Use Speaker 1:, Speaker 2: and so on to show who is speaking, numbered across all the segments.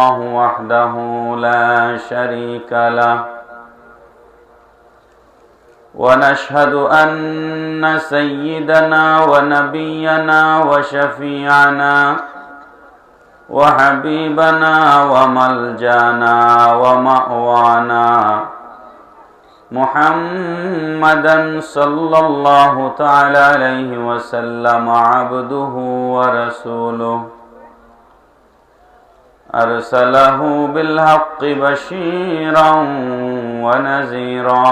Speaker 1: الله وحده لا شريك له ونشهد أن سيدنا ونبينا وشفيعنا وحبيبنا وملجانا ومأوانا محمدا صلى الله تعالى عليه وسلم عبده ورسوله أرسله بالحق بشيرا ونذيرا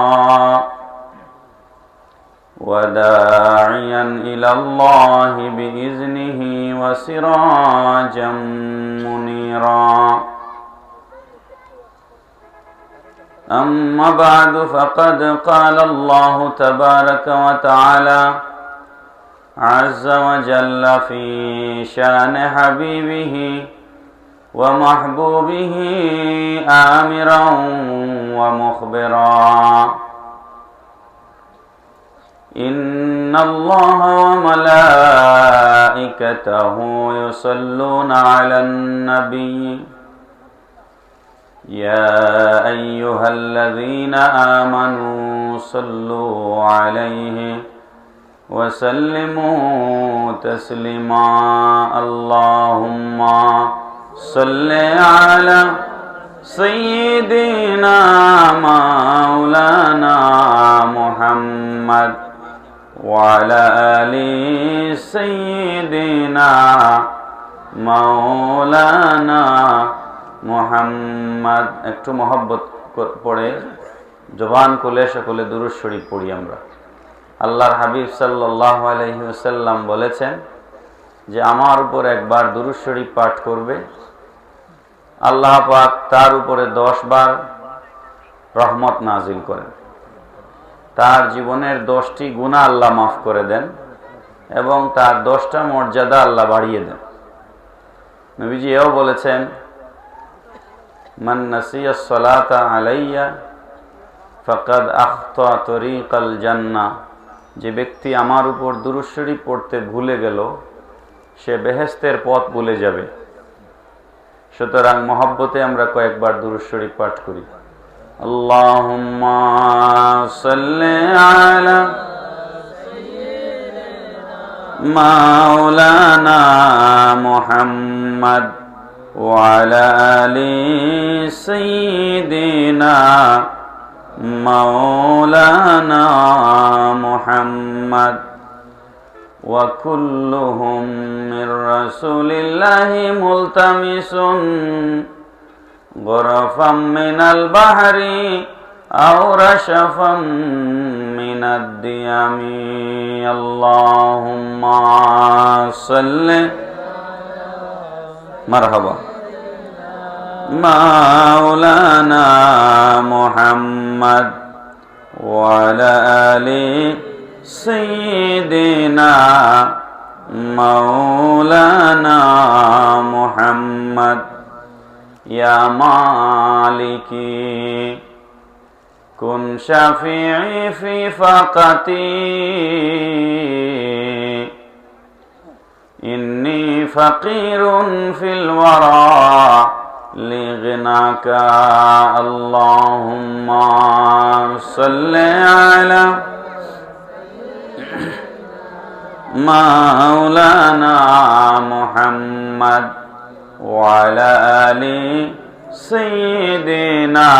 Speaker 1: وداعيا إلى الله بإذنه وسراجا منيرا أما بعد فقد قال الله تبارك وتعالى عز وجل في شان حبيبه ومحبوبه آمرا ومخبرا إن الله وملائكته يصلون على النبي يا أيها الذين آمنوا صلوا عليه وسلموا تسليما اللهم صل على سيدنا مولانا محمد وعلى آل سيدنا مولانا মুহাম্মদ। একটু মহব্বত পড়ে জবান খুলে সকলে দুরূদ শরীফ পড়ি আমরা। আল্লাহর হাবিব সাল্লাল্লাহু আলাইহি ওয়াসাল্লাম বলেছেন যে আমার উপর একবার দুরূদ শরীফ পাঠ করবে, আল্লাহ পাক তার উপরে 10 বার রহমত নাজিল করেন, তার জীবনের 10টি গুনাহ আল্লাহ মাফ করে দেন এবং তার 10টা মর্যাদা আল্লাহ বাড়িয়ে দেন। নবীজি এও বলেছেন মান নাসিয়া সালাতা আলাইয়া ফাকাদ আখতা তরিকাল জান্নাহ, যে ব্যক্তি আমার উপর দুরূদ শরীফ পড়তে ভুলে গেল সে বেহেশতের পথ ভুলে যাবে। সুতরাং মহব্বতে আমরা কয়েকবার দুরূদ শরীফ পাঠ করি। আল্লাহুম্মা সাল্লি আলা মাওলানা মুহাম্মদ ওয়া আলা আলি সাইয়্যিদিনা মাওলানা মুহাম্মদ ওয়া কুল্লুহুম মির রাসূলিল্লাহি মুলতামিসুন গরাফাম মিনাল বাহরি আও রাশাফাম মিনাদ দিয়ামি আল্লাহুম্মা সাল্লি মারহাবা মাওলানা মুহাম্মদ ওয়া আলা আলি সাইয়্যিদিনা মাওলানা মুহাম্মদ ইয়া মালিকি কুন শাফিঈ ফি ফাকাতি ইন্নী ফাকিরুন ফিল ওয়ারা লিগনাকা আল্লাহুম্মা সাল্লি আলা মাওলানা মুহাম্মদ ওয়া আলা আলি সাইয়্যিদিনা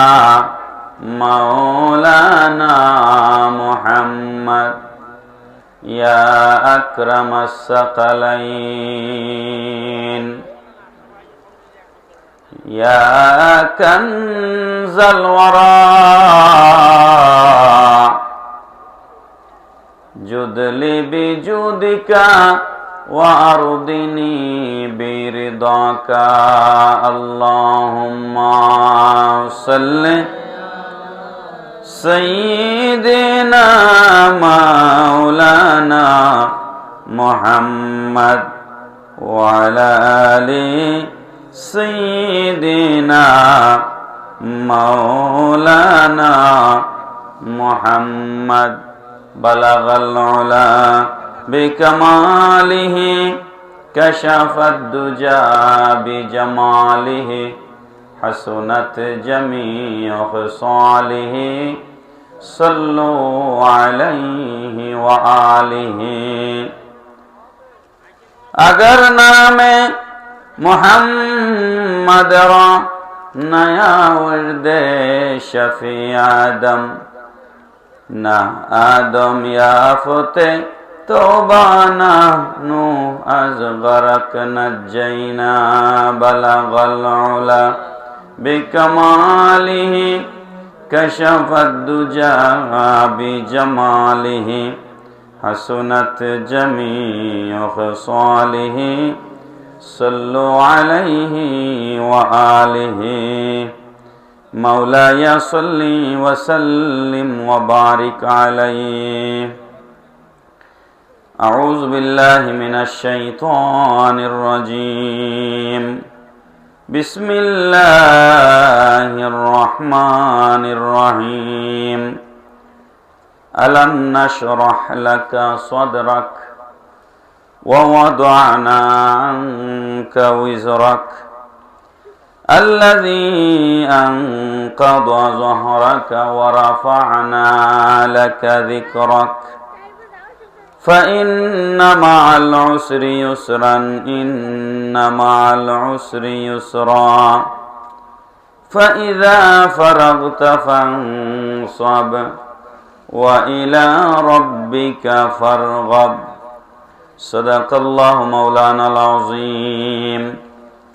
Speaker 1: মাওলানা মুহাম্মদ ইয়া আকরামাস সাকালাইন ইয়া কানজাল ওয়ারা জুদলি বিজুদিকা ওয়ারদিনি বিরদাকা আল্লাহুম্মা সাল্লি সাইয়্যিদিনা মাওলানা মুহাম্মদ ওয়া আলা আলি সাইয়্যিদিনা মাওলানা মুহাম্মদ বালাগাল উলা বিকামালিহি কাশাফাদ দুজা বিজামালিহি حسنت جميع خصاله صلوا عليه وآله अगर नाम मोहम्मद रा नया वर्दे शफी आदम ना आदम याफते तौबाना नू अज़गरक नज्जैना बलगल उला बिकमालिही कशफद दुजा बिजमालिही हसनत जमीअ खसालिही सल्लु अलैहि व आलिहि मौलाया सल्ली व सल्लिम व बारिक अलैहि अऊज़ु बिल्लाहि मिनश शैतानिर रजीम बिस्मिल्लाहिर रहमानिर रहीम अलम नशरह लका सदरक व वदअना अन्का विज़रक अल्लज़ी अन्क़ज़ ज़हरक व रफ़अना लका ज़िक्रक फ़इन्न मअल उसरि युस्रन इन्न मअल उसरि युस्रा फ़इज़ा फ़रग़्त फ़ंसब व इला रब्बिका फ़रग़ब सदक़ल्लाहु मौलानाल अज़ीम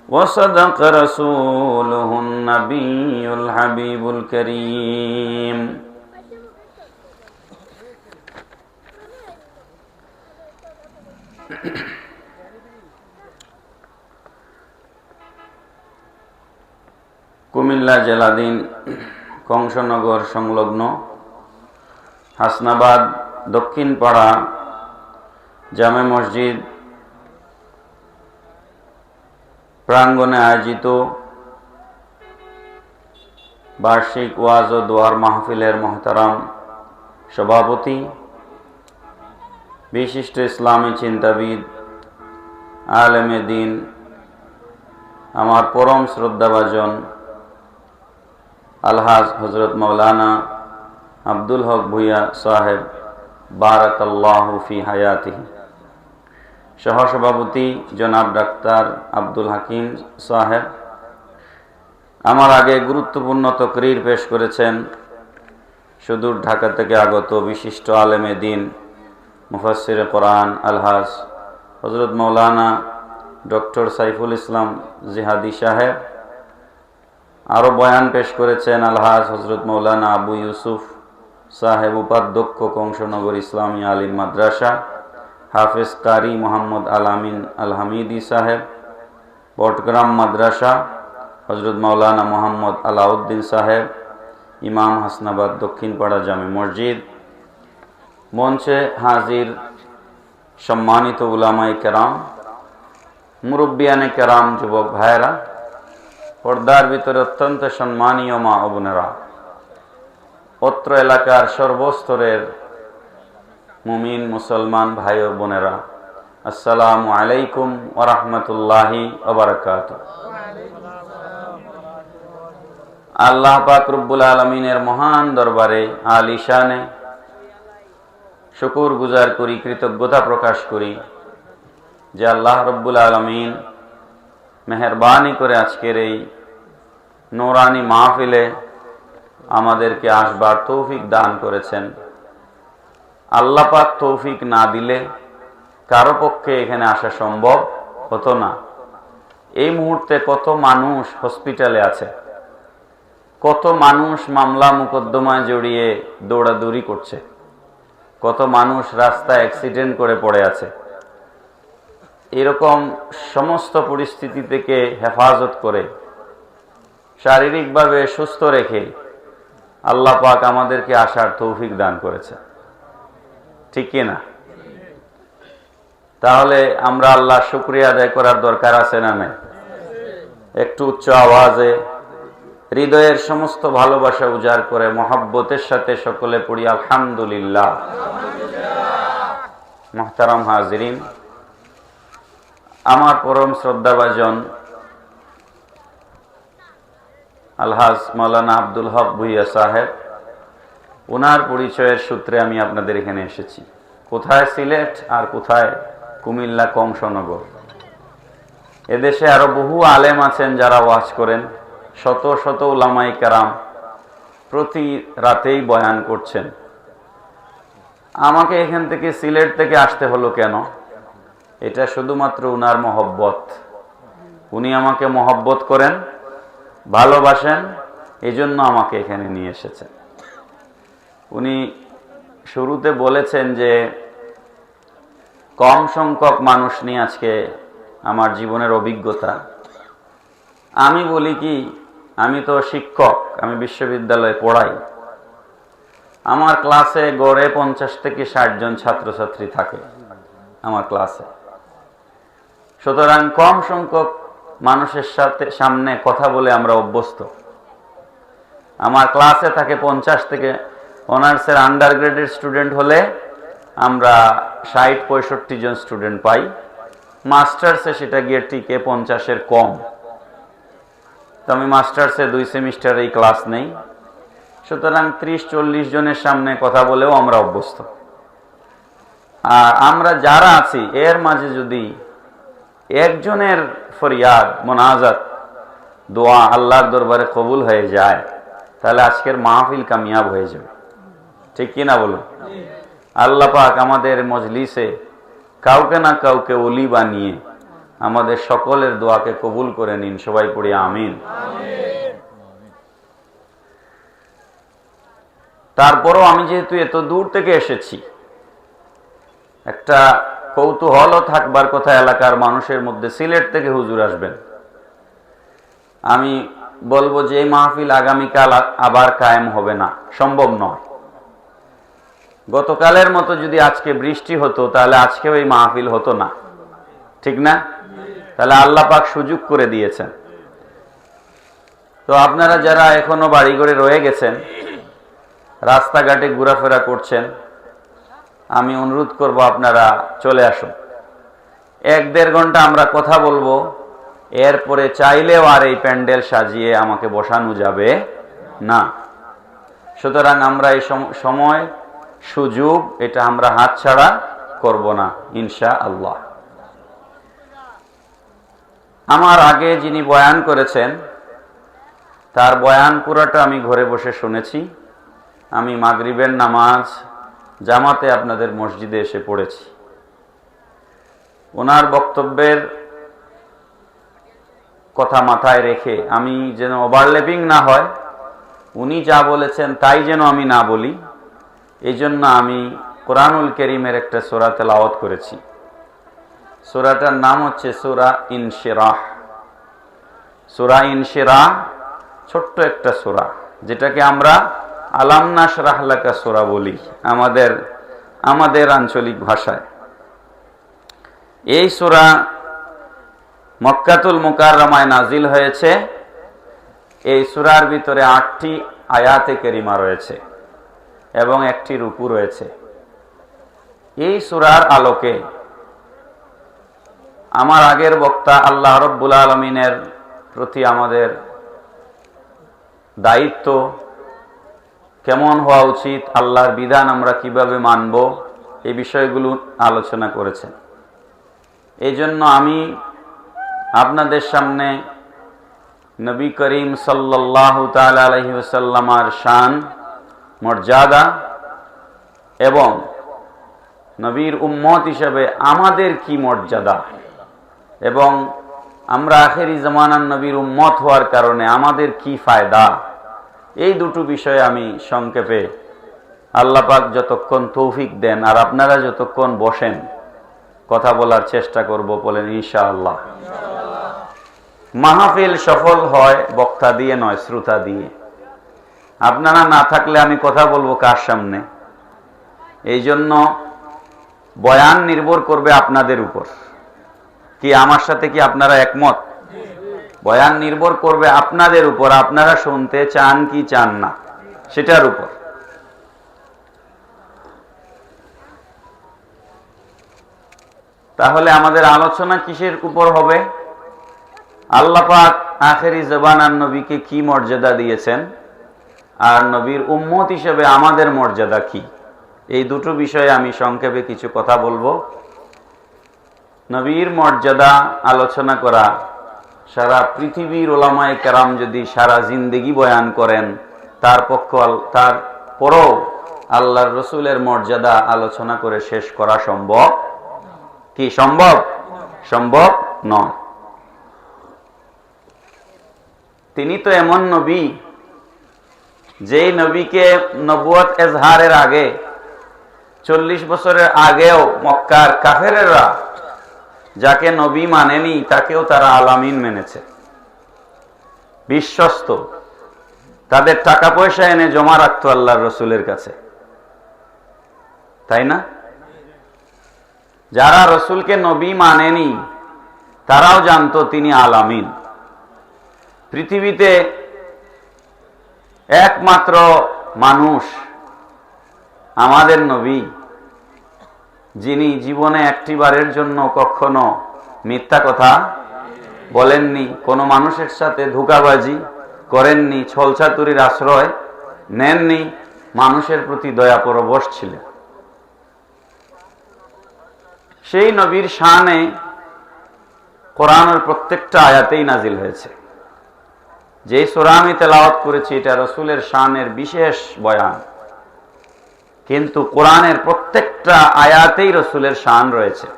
Speaker 1: व सदक़ रसूलुहुन नबियुल हबीबुल करीम। কুমিল্লা জেলাধীন কংসনগর সংলগ্ন হাসনাবাদ দক্ষিণ পাড়া জামে মসজিদ প্রাঙ্গণে আয়োজিত বার্ষিক ওয়াজ ও দোয়ার মাহফিলের মহতারাম সভাপতি বিশিষ্ট ইসলামী চিন্তাবিদ আলেমে দ্বীন আমার পরম শ্রদ্ধাভাজন আলহাজ হযরত মাওলানা আব্দুল হক ভূঁইয়া সাহেব বারাকাল্লাহু ফি হায়াতিহি, সহসভাপতি জনাব ডাক্তার আব্দুল হাকিম সাহেব আমার আগে গুরুত্বপূর্ণ তকরির পেশ করেছেন। সুদূর ঢাকা থেকে আগত বিশিষ্ট আলেমে দ্বীন মুফাসসিরে কোরআন আলহাজ হযরত মাওলানা ডক্টর সাইফুল ইসলাম জিহাদি সাহেব। আরও বয়ান পেশ করেছেন আলহাজ হযরত মাওলানা আবু ইউসুফ সাহেব, উপাধ্যক্ষ কংসনগর ইসলামী আলিম মাদ্রাসা, হাফেজ কারি মোহাম্মদ আলামিন আল হামিদি সাহেব, বটগ্রাম মাদ্রাসা হযরত মাওলানা মোহাম্মদ আলাউদ্দিন সাহেব, ইমাম হাসনাবাদ দক্ষিণ পাড়া জামে মসজিদ। মঞ্চে হাজির সম্মানিত উলামায়ে কেরাম, মুরব্বিয়ানে কেরাম, যুবক ভাইয়েরা, পর্দার ভিতরে অত্যন্ত সম্মানীয় মা ও বোনেরা, অত্র এলাকার সর্বস্তরের মুমিন মুসলমান ভাই ও বোনেরা, আসসালামু আলাইকুম ওয়া রাহমাতুল্লাহি ওয়া বারাকাতুহু। আল্লাহ পাক রব্বুল আলামিনের মহান দরবারে আলিশানে শুকর গুজার করি, কৃতজ্ঞতা প্রকাশ করি যে আল্লাহ রব্বুল আলামিন মেহেরবানি করে আজকের এই নূরানি মাহফিলে আমাদেরকে আসবার তৌফিক দান করেছেন। আল্লাহ পাক তৌফিক না দিলে কারো পক্ষে এখানে আসা সম্ভব হতো না। এই মুহূর্তে কত মানুষ হসপিটালে আছে, কত মানুষ মামলা মোকদ্দমায় জড়িয়ে দৌড়াদৌড়ি করছে, কত মানুষ রাস্তায় অ্যাক্সিডেন্ট করে পড়ে আছে। এরকম সমস্ত পরিস্থিতি থেকে হেফাজত করে শারীরিকভাবে সুস্থ রেখে আল্লাহ পাক আমাদেরকে আসার তৌফিক দান করেছে, ঠিক কি না? তাহলে আমরা আল্লাহ শুকরিয়া আদায় করার দরকার আছে না নাই? একটু উচ্চ আওয়াজে হৃদয়ের সমস্ত ভালোবাসা উজাড় করে মহব্বতের সাথে সকলে পড়ি আলহামদুলিল্লাহ। মুহতারাম হাজিরিন, আমার পরম শ্রদ্ধাভাজন আলহাজ মাওলানা আব্দুল হক ভুইয়া সাহেব, ওনার পরিচয়ের সূত্রে আমি আপনাদের এখানে এসেছি। কোথায় সিলেট আর কোথায় কুমিল্লা কংসনগর। এদেশে আরো বহু আলেম আছেন যারা ওয়াজ করেন, শত শত উলামায়ে কেরাম প্রতি রাতেই বয়ান করছেন। আমাকে এখান থেকে সিলেট থেকে আসতে হলো কেন? এটা শুধুমাত্র উনার মহব্বত। উনি আমাকে মহব্বত করেন, ভালোবাসেন, এজন্য আমাকে এখানে নিয়ে এসেছেন। উনি শুরুতে বলেছেন যে কম সংখ্যক মানুষ নিয়ে আজকে আমার জীবনের অভিজ্ঞতা। আমি বলি কি, আমি তো শিক্ষক, আমি বিশ্ববিদ্যালয়ে পড়াই। আমার ক্লাসে গড়ে 50 থেকে 60 জন ছাত্রছাত্রী থাকে আমার ক্লাসে। সুতরাং কম সংখ্যক মানুষের সামনে কথা বলে আমরা অভ্যস্ত। আমার ক্লাসে থাকে 50 থেকে, অনার্সের আন্ডারগ্রেডের স্টুডেন্ট হলে আমরা 60-65 জন স্টুডেন্ট পাই। মাস্টার্সে সেটা গিয়ে টিকে 50-এর কম। তো আমি মাস্টার্সে 2 সেমিস্টার এই ক্লাস নেই। সুতরাং 30-40 জনের সামনে কথা বলেও আমরা অভ্যস্ত। আর আমরা যারা আছি এর মাঝে যদি একজনের ফরিয়াদ, মোনাজাত, দোয়া আল্লাহর দরবারে কবুল হয়ে যায়, তাহলে আজকের মাহফিল কামিয়াব হয়ে যাবে। ঠিক কিনা বলুন? আল্লাহ পাক আমাদের মজলিসে কাউকে না কাউকে ওলি বানিয়ে আমাদের সকলের দোয়াকে কবুল করে নিন। সবাই পড়ি আমিন। তারপরও আমি যেহেতু এত দূর থেকে এসেছি, একটা কৌতূহলও থাকবার কথা এলাকার মানুষের মধ্যে। সিলেট থেকে হুজুর আসবেন, আমি বলবো যে এই মাহফিল আগামীকাল আবার কায়েম হবে না, সম্ভব নয়। গতকালের মতো যদি আজকে বৃষ্টি হতো তাহলে আজকেও এই মাহফিল হতো না, ঠিক না? তাহলে আল্লাহ পাক সুযোগ করে দিয়েছেন। তো আপনারা যারা এখনো বাড়িঘরে রয়ে গেছেন, রাস্তাঘাটে ঘোরাফেরা করছেন, আমি অনুরোধ করব আপনারা চলে আসুন। 1-1.5 ঘন্টা আমরা কথা বলবো। এরপরে চাইলেও আর এই প্যান্ডেল সাজিয়ে আমাকে বসানো যাবে না। সুতরাং আমরা এই সময় সুযোগ এটা আমরা হাতছাড়া করব না ইনশাআল্লাহ। আমার আগে যিনি বয়ান করেছেন তার বয়ান পুরাটা আমি ঘরে বসে শুনেছি। আমি মাগরিবের নামাজ জামাতে আপনাদের মসজিদে এসে পড়েছি। ওনার বক্তব্যের কথা মাথায় রেখে আমি যেন ওভারল্যাপিং না হয়, উনি যা বলেছেন তাই যেন আমি না বলি, এই জন্য আমি কোরআনুল কারীমের একটা সূরা তেলাওয়াত করেছি। সূরাটার নাম হচ্ছে সূরা ইনশিরাহ। সূরা ইনশিরাহ ছোট্ট একটা সূরা, যেটাকে আমরা আলাম নাশরাহ লাকা সূরা বলি আমাদের আঞ্চলিক ভাষায়। এই সূরা মক্কাতুল মুকাররমায় নাজিল হয়েছে। এই সূরার ভিতরে 8টি আয়াতে কারিমা রয়েছে এবং একটি রুকু রয়েছে। এই সূরার আলোকে আমার আগের বক্তা আল্লাহ রাব্বুল আলামিনের প্রতি আমাদের দায়িত্ব কেমন হওয়া উচিত, আল্লাহর বিধান আমরা কিভাবে মানব, এই বিষয়গুলো আলোচনা করেছেন। এই জন্য আমি আপনাদের সামনে নবী করিম সাল্লাল্লাহু তাআলা আলাইহি ওয়াসাল্লামের শান, মর্যাদা এবং নবীর উম্মত হিসেবে আমাদের কি মর্যাদা এবং আমরা আখেরি জামানার নবীর উম্মত হওয়ার কারণে আমাদের কি ফায়দা, এই দুটো বিষয়ে আমি সংক্ষেপে আল্লাহ পাক যতক্ষণ তৌফিক দেন আর আপনারা যতক্ষণ বসেন কথা বলার চেষ্টা করব, বলেন ইনশাআল্লাহ। মাহফিল সফল হয় বক্তা দিয়ে নয়, শ্রোতা দিয়ে। আপনারা না থাকলে আমি কথা বলবো কার সামনে? এই জন্য বয়ান নির্ভর করবে আপনাদের উপর। কি আমার সাথে কি আপনারা একমত? বয়ান নির্ভর করবে আপনাদের উপর, আপনারা শুনতে চান কি চান না সেটার উপর। তাহলে আমাদের আলোচনা কিসের উপর হবে? আল্লাহ পাক আখেরি জবানার নবীকে কি মর্যাদা দিয়েছেন আর নবীর উম্মত হিসেবে আমাদের মর্যাদা কি, এই দুটো বিষয়ে আমি সংক্ষেপে কিছু কথা বলবো। নবীর মর্যাদা আলোচনা করা সারা পৃথিবীর ওলামায়ে কেরাম যদি সারা জিন্দেগি বয়ান করেন তার পরও আল্লাহর রসুলের মর্যাদা আলোচনা করে শেষ করা সম্ভব কি? সম্ভব নয়। তিনি তো এমন নবী, যেই নবীকে নবুয়ত এজহারের আগে 40 বছরের আগেও মক্কার কাফেরেরা যাকে নবী মানেনি তাকেও তারা আলামিন মেনেছে, বিশ্বস্ত, তাদের টাকা পয়সা এনে জমা রাখতো আল্লাহর রসুলের কাছে, তাই না? যারা রসুলকে নবী মানেনি তারাও জানতো তিনি আলামিন। পৃথিবীতে একমাত্র মানুষ আমাদের নবী, যিনি জীবনে একটিবারের জন্য কখনো মিথ্যা কথা বলেননি, কোনো মানুষের সাথে ধোঁকাবাজি করেননি, ছলচাতুরির আশ্রয় নেননি, মানুষের প্রতি দয়াপরবশ ছিলেন। সেই নবীর শানে কোরআনের প্রত্যেকটা আয়াতেই নাজিল হয়েছে। যে সূরা আমি তেলাওয়াত করেছি এটা রসুলের শানের বিশেষ বয়ান, কিন্তু কোরআনের প্রত্যেকটা আয়াতেই রসুলের শান রয়েছে।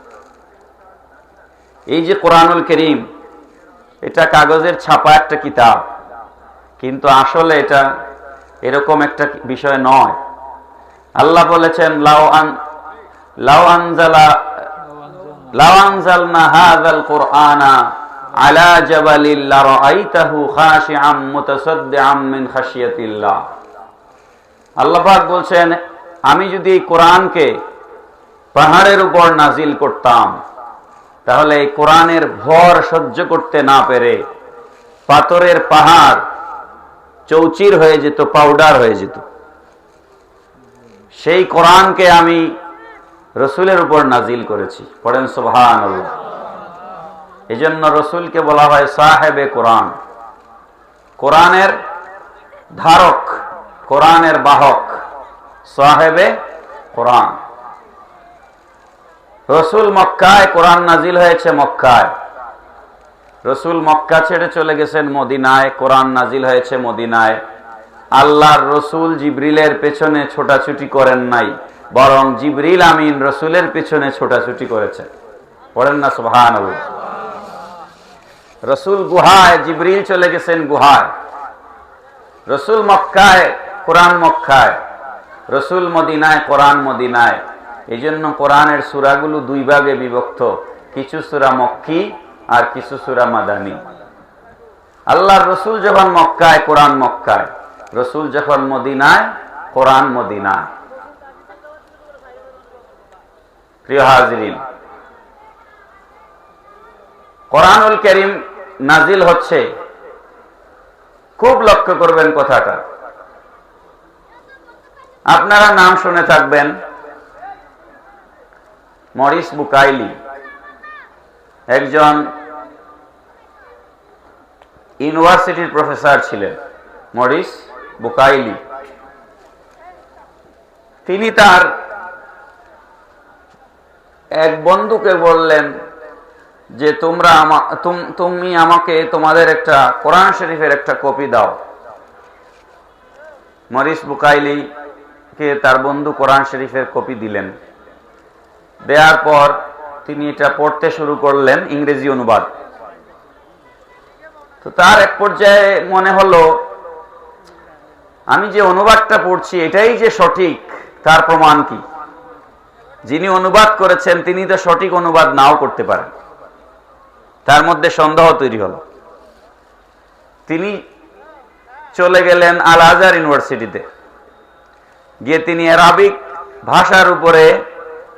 Speaker 1: এই যে কোরআনুল কারীম, এটা কাগজের ছাপা একটা কিতাব, কিন্তু আসলে এটা এরকম একটা বিষয় নয়। আল্লাহ বলেছেন লাউ আনজালনা হাযাল কুরআনা আলা জাবালিন লারাআইতাহু খাশিআম মুতাসাদ্দিআম মিন খাশিয়াতিল্লাহ। আল্লাহ পাক বলছেন, আমি যদি এই কোরআনকে পাহাড়ের উপর নাজিল করতাম তাহলে এই কোরআনের ভর সহ্য করতে না পেরে পাথরের পাহাড় চৌচির হয়ে যেত, পাউডার হয়ে যেত। সেই কোরআনকে আমি রসুলের উপর নাজিল করেছি। পড়েন সুবহানাল্লাহ। এই জন্য রসুলকে বলা হয় সাহেবে কোরআন, কোরআনের ধারক, কোরআনের বাহক, সাহেবে কোরআন। রসুল মক্কায়, কোরআন নাজিল হয়েছে মক্কায়। রসুল মক্কা ছেড়ে চলে গেছেন মদিনায়, কোরআন নাজিল হয়েছে মদিনায়। আল্লাহর রসুল জিবরিলের পেছনে ছোটাছুটি করেন নাই, বরং জিবরিল আমিন রসুলের পেছনে ছোটাছুটি করেছেন। পড়েন না সুবহানাল্লাহ। রসুল গুহায়, জিবরিল চলে গেছেন গুহায়। রসুল মক্কায়, কোরআন মক্কায়। রসুল মদিনায়, কোরআন মদিনায়। এই জন্য কোরআনের সূরাগুলো দুই ভাগে বিভক্ত, কিছু সূরা মক্কি আর কিছু সূরা মাদানী। আল্লাহর রসুল যখন মক্কায়, কোরআন মক্কায়। রসুল যখন মদিনায়, কোরআন মদিনায়। প্রিয় হাজিরিন, কোরআনুল কারীম নাজিল হচ্ছে, খুব লক্ষ্য করবেন কথাটা। আপনারা নাম শুনে থাকবেন মরিস বুকাইলি, একজন ইউনিভার্সিটির প্রফেসর ছিলেন। মরিস বুকাইলি, তিনি তার এক বন্ধুকে বললেন যে তুমি আমাকে তোমাদের একটা কোরআন শরীফের একটা কপি দাও। মরিস বুকাইলি কে তার বন্ধু কোরআন শরীফের কপি দিলেন। দেওয়ার পর তিনি এটা পড়তে শুরু করলেন, ইংরেজি অনুবাদ। তো তার এক পর্যায়ে মনে হলো, আমি যে অনুবাদটা পড়ছি এটাই যে সঠিক, তার প্রমাণ কি? যিনি অনুবাদ করেছেন তিনি তো সঠিক অনুবাদ নাও করতে পারেন। তার মধ্যে সন্দেহ তৈরি হলো। তিনি চলে গেলেন আল আজহার ইউনিভার্সিটিতে, গিয়ে তিনি আরবিক ভাষার উপরে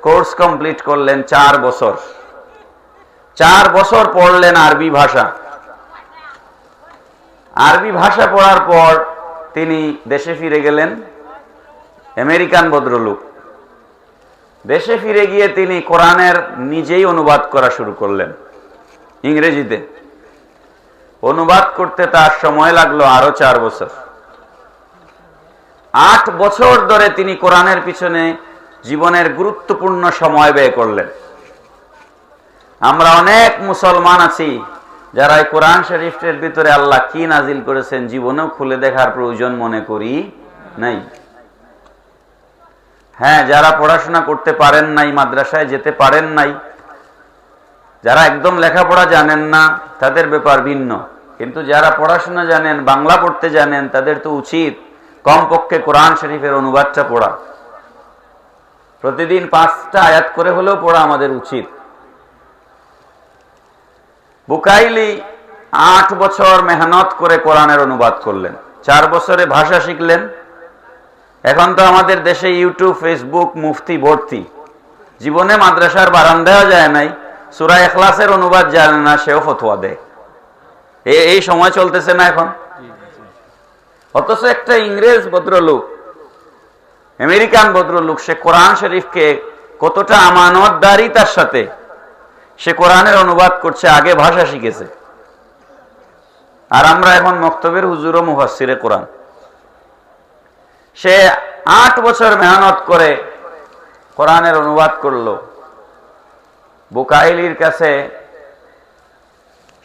Speaker 1: কোর্স কমপ্লিট করলেন 4 বছর। 4 বছর পড়লেন আরবি ভাষা। আরবি ভাষা পড়ার পর তিনি দেশে ফিরে গেলেন। আমেরিকান ভদ্রলোক। দেশে ফিরে গিয়ে তিনি কোরআনের নিজেই অনুবাদ করা শুরু করলেন ইংরেজিতে। অনুবাদ করতে তার সময় লাগলো আরো 4 বছর। 8 বছর ধরে তিনি কোরআনের পিছনে জীবনের গুরুত্বপূর্ণ সময় ব্যয় করলেন। আমরা অনেক মুসলমান আছি যারা এই কোরআন শরীফের ভিতরে আল্লাহ কি নাজিল করেছেন জীবনেও খুলে দেখার প্রয়োজন মনে করি নাই। হ্যাঁ, যারা পড়াশোনা করতে পারেন নাই, মাদ্রাসায় যেতে পারেন নাই, যারা একদম লেখাপড়া জানেন না, তাদের ব্যাপার ভিন্ন। কিন্তু যারা পড়াশোনা জানেন, বাংলা পড়তে জানেন, তাদের তো উচিত কমপক্ষে কোরআন শরীফের অনুবাদটা পড়া। প্রতিদিন 5টা আয়াত করে হলেও পড়া আমাদের উচিত। বুকাইলি 8 বছর মেহনত করে কোরআনের অনুবাদ করলেন, 4 বছরে ভাষা শিখলেন। এখন তো আমাদের দেশে ইউটিউব, ফেসবুক, মুফতি ভর্তি। জীবনে মাদ্রাসার বারান্দায় যায় নাই, সূরা ইখলাসের অনুবাদ জানে না, সেও ফতোয়া দেয়। এই সময় চলতেছে না এখন। অথচ একটা ইংরেজ ভদ্রলোক, আমেরিকান ভদ্রলোক, সে কোরআন শরীফকে কতটা আমানতদারিতার সাথে সে কোরআনের অনুবাদ করছে, আগে ভাষা শিখেছে। আর আমরা এখন মক্তবের হুজুর ও মুফাসসিরে কোরআন। সে 8 বছর মেহনত করে কোরআনের অনুবাদ করলো। বুকাইলির কাছে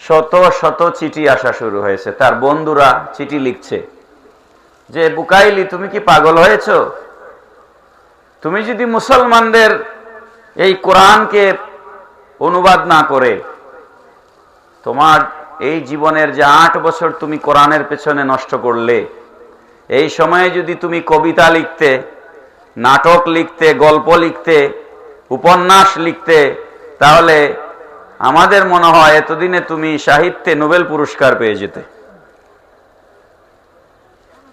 Speaker 1: শত শত চিঠি আসা শুরু হয়েছে। তার বন্ধুরা চিঠি লিখছে যে, বুকাইলি তুমি কি পাগল হয়েছো? তুমি যদি মুসলমানদের এই কোরআনকে অনুবাদ না করে তোমার এই জীবনের যে 8 বছর তুমি কোরআনের পেছনে নষ্ট করলে, এই সময়ে যদি তুমি কবিতা লিখতে, নাটক লিখতে, গল্প লিখতে, উপন্যাস লিখতে, তাহলে আমাদের মনে হয় এতদিনে তুমি সাহিত্যে নোবেল পুরস্কার পেয়ে যেতে।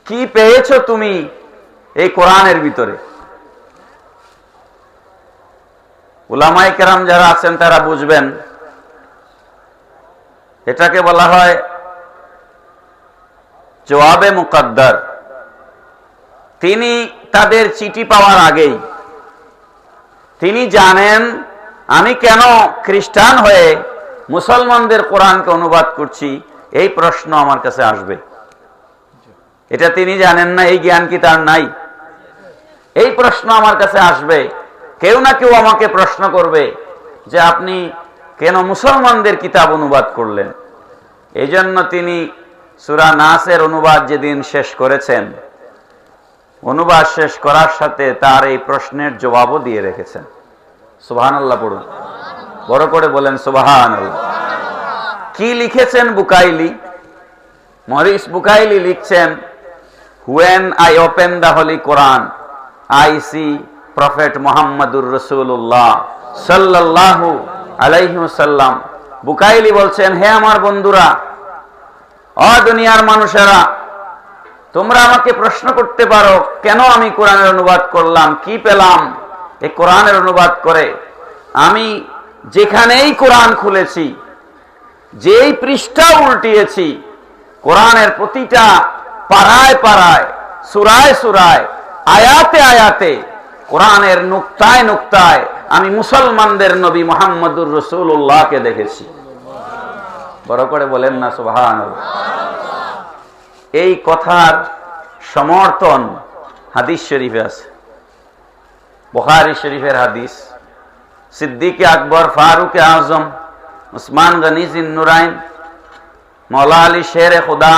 Speaker 1: কি পেয়েছো তুমি এই কোরআনের ভিতরে? উলামায়ে কেরাম যারা আছেন তারা বুঝবেন, এটাকে বলা হয় জওয়াবে মুকদ্দার। তিনি তাদের চিঠি পাওয়ার আগেই তিনি জানেন আমি কেন খ্রিস্টান হয়ে মুসলমানদের কোরআনকে অনুবাদ করছি, এই প্রশ্ন আমার কাছে আসবে। এটা তিনি জানেন না, এই জ্ঞান কি তার নাই? এই প্রশ্ন আমার কাছে আসবে, কেউ না কেউ আমাকে প্রশ্ন করবে যে আপনি কেন মুসলমানদের কিতাব অনুবাদ করলেন। এই জন্য তিনি সূরা নাসের অনুবাদ যেদিন শেষ করেছেন, অনুবাদ শেষ করার সাথে তার এই প্রশ্নের জবাবও দিয়ে রেখেছেন। সুবহানাল্লাহ পড়ুন, বড় করে বলেন সুবহানাল্লাহ। কি লিখেছেন বুকাইলি? মরিস বুকাইলি লিখছেন, when I open the Holy Quran, I see Prophet Muhammadur Rasulullah sallallahu alayhi wasallam. Bucaille বলছেন, হে আমার বন্ধুরা, ও দুনিয়ার মানুষেরা, তোমরা আমাকে প্রশ্ন করতে পারো কেন আমি কোরআনের অনুবাদ করলাম, কি পেলাম এই কোরআনের অনুবাদ করে। আমি যেখানেই কোরআন খুলেছি, যেই পৃষ্ঠা উল্টিয়েছি, কোরআনের প্রতিটা পারায় পারায়, সূরায় সূরায়, আয়াতে আয়াতে, কোরআনের নুক্তায় নুক্তায় আমি মুসলমানদের নবী মুহাম্মদুর রাসূলুল্লাহকে দেখেছি। বড় করে বলেন না সুবহানাল্লাহ। এই কথার সমর্থন হাদিস শরীফে আছে, বুখারী শরীফের হাদিস। সিদ্দিক আকবর, ফারুক আজম, উসমান গনি জিন্নুরাইন, মওলা আলী শের খুদা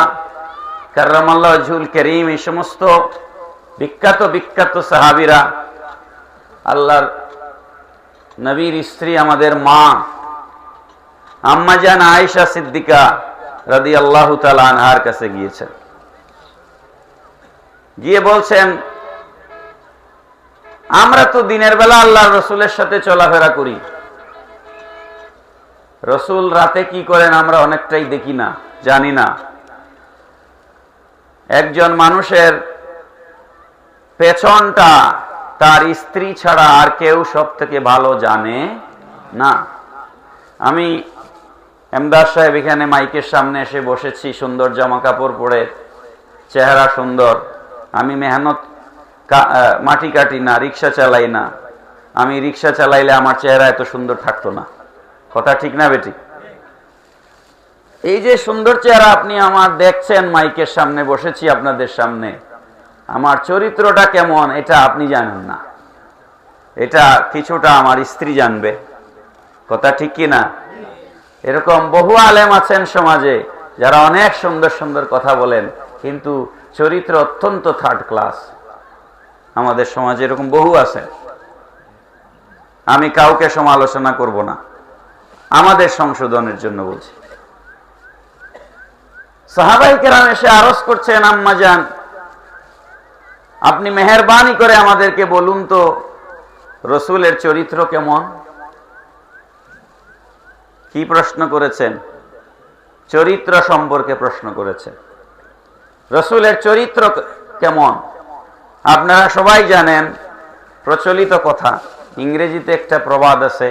Speaker 1: কাররামাল্লাহু ওয়াজহুল কারীম, এই সমস্ত বিখ্যাত বিখ্যাত সাহাবীরা, আল্লাহর নবীর স্ত্রী আমাদের মা আম্মা জান আয়েশা সিদ্দিকা রাদিয়াল্লাহু তাআলা আনহার কাছে গিয়েছেন। গিয়ে বলছেন, আমরা তো দিনের বেলা আল্লাহর রাসূলের সাথে চলাফেরা করি, রাসূল রাতে কি করেন আমরা অনেকটাই দেখি না, জানি না। একজন মানুষের পেছনটা তার স্ত্রী ছাড়া আর কেউ সব থেকে ভালো জানে না। আমি এমদাদ সাহেব এখানে মাইকের সামনে এসে বসেছি, সুন্দর জামা কাপড় পরে, চেহারা সুন্দর। আমি মেহনত মাটি কাটি না, রিক্সা চালাই না। আমি রিক্সা চালাইলে আমার চেহারা এত সুন্দর থাকতো না। কথা ঠিক না বেটি? এই যে সুন্দর চেহারা আপনি আমার দেখছেন, মাইকের সামনে বসেছি আপনাদের সামনে, আমার চরিত্রটা কেমন এটা আপনি জানেন না, এটা কিছুটা আমার স্ত্রী জানবে। কথা ঠিক কি না? এরকম বহু আলেম আছেন সমাজে যারা অনেক সুন্দর সুন্দর কথা বলেন, কিন্তু চরিত্র অত্যন্ত থার্ড ক্লাস। আমাদের সমাজে এরকম বহু আছে। আমি কাউকে সমালোচনা করব না, আমাদের সংশোধনের জন্য বলছি। সাহাবায়ে কেরাম এসে আরজ করছেন, আম্মা জান আপনি মেহেরবানি করে আমাদেরকে বলুন তো রসুলের চরিত্র কেমন। কি প্রশ্ন করেছেন? চরিত্র সম্পর্কে প্রশ্ন করেছেন। রসুলের চরিত্র কেমন? আপনারা সবাই জানেন প্রচলিত কথা, ইংরেজিতে একটা প্রবাদ আছে,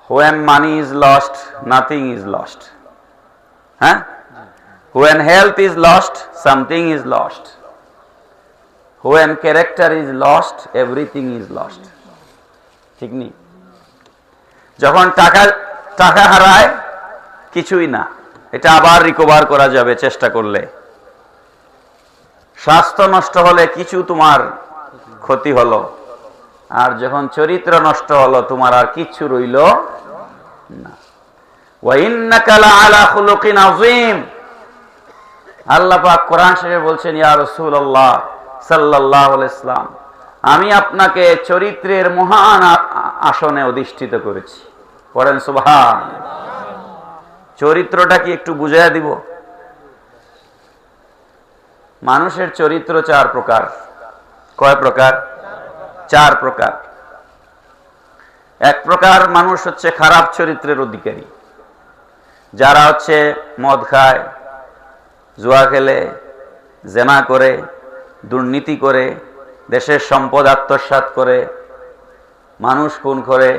Speaker 1: when money is lost nothing is lost, হ্যাঁ, when health is lost something is lost, when character is lost everything is lost। ঠিক নেই? যখন টাকা হারায় কিছুই না, এটা আবার রিকভার করা যাবে চেষ্টা করলে। স্বাস্থ্য নষ্ট হলে কিছু তোমার ক্ষতি হলো, আর যখন চরিত্র নষ্ট হলো তোমার আর কিচ্ছু রইল না। ওয়া ইন্নাকা লাআলা খুলুকিন আযীম। আল্লাহ পাক কোরআন শরীফে বলছেন, ইয়া রাসূলুল্লাহ সাল্লাল্লাহু আলাইহি ওয়াসাল্লাম আমি আপনাকে চরিত্রের মহান আসনে অধিষ্ঠিত করেছি। পড়েন সুবহানাল্লাহ। চরিত্রটা কি একটু বুঝাইয়া দিব? মানুষের চরিত্র চার প্রকার। কয় প্রকার? চার প্রকার। এক প্রকার মানুষ হচ্ছে খারাপ চরিত্রের অধিকারী, যারা হচ্ছে মদ খায়, জুয়া খেলে, জেনা করে, দুর্নীতি করে, দেশের সম্পদ আত্মসাৎ করে, মানুষ খুন করে,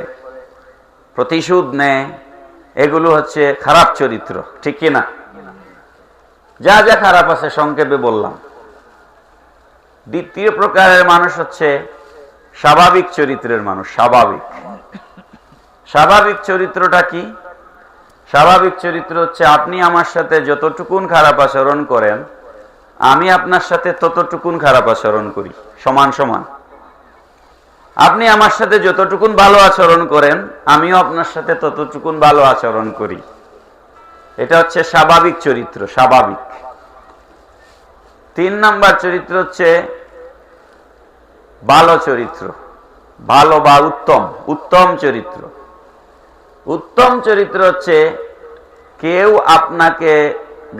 Speaker 1: প্রতিশোধ নেয়, এগুলো হচ্ছে খারাপ চরিত্র। ঠিক কি না? যা যা খারাপ আছে সংক্ষেপে বললাম। দ্বিতীয় প্রকারের মানুষ হচ্ছে স্বাভাবিক চরিত্রের মানুষ। স্বাভাবিক চরিত্রটা কি? স্বাভাবিক চরিত্র হচ্ছে আপনি আমার সাথে যতটুকুন খারাপ আচরণ করেন আমি আপনার সাথে ততটুকুন খারাপ আচরণ করি, সমান সমান। আপনি আমার সাথে যতটুকুন ভালো আচরণ করেন আমিও আপনার সাথে ততটুকুন ভালো আচরণ করি। এটা হচ্ছে স্বাভাবিক চরিত্র, স্বাভাবিক। 3 নাম্বার চরিত্র হচ্ছে ভালো চরিত্র, ভালো বা উত্তম চরিত্র। উত্তম চরিত্র হচ্ছে কেউ আপনাকে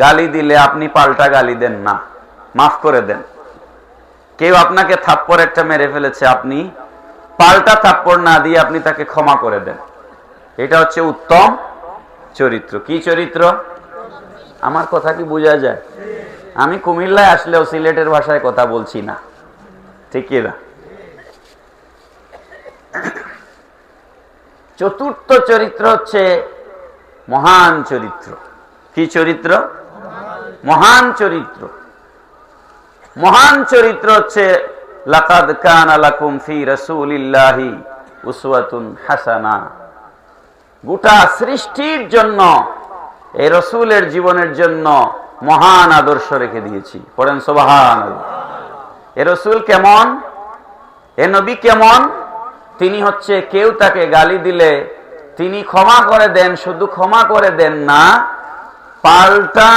Speaker 1: গালি দিলে আপনি পাল্টা গালি দেন না, মাফ করে দেন। কেউ আপনাকে থাপ্পড় একটা মেরে ফেলেছে, আপনি পাল্টা থাপ্পড় না দিয়ে আপনি তাকে ক্ষমা করে দেন। এটা হচ্ছে উত্তম চরিত্র। কি চরিত্র? আমার কথা কি বোঝা যায়? আমি কুমিল্লায় আসলেও সিলেটের ভাষায় কথা বলছি না, ঠিক কি না? চতুর্থ চরিত্র হচ্ছে মহান চরিত্র। কি চরিত্র? মহান চরিত্র। মহান চরিত্র হচ্ছে লাকাদ কানা লাকুম ফি রাসূলিল্লাহি উসওয়াতুন হাসানা। গোটা সৃষ্টির জন্য এই রাসূলের জীবনের জন্য মহান আদর্শ রেখে দিয়েছি। পড়েন সুবহানাল্লাহ। এই রাসূল কেমন? এই নবী কেমন? তিনি হচ্ছে কেউ তাকে গালি দিলে তিনি ক্ষমা করে দেন, শুধু ক্ষমা করে দেন না, পাল্টা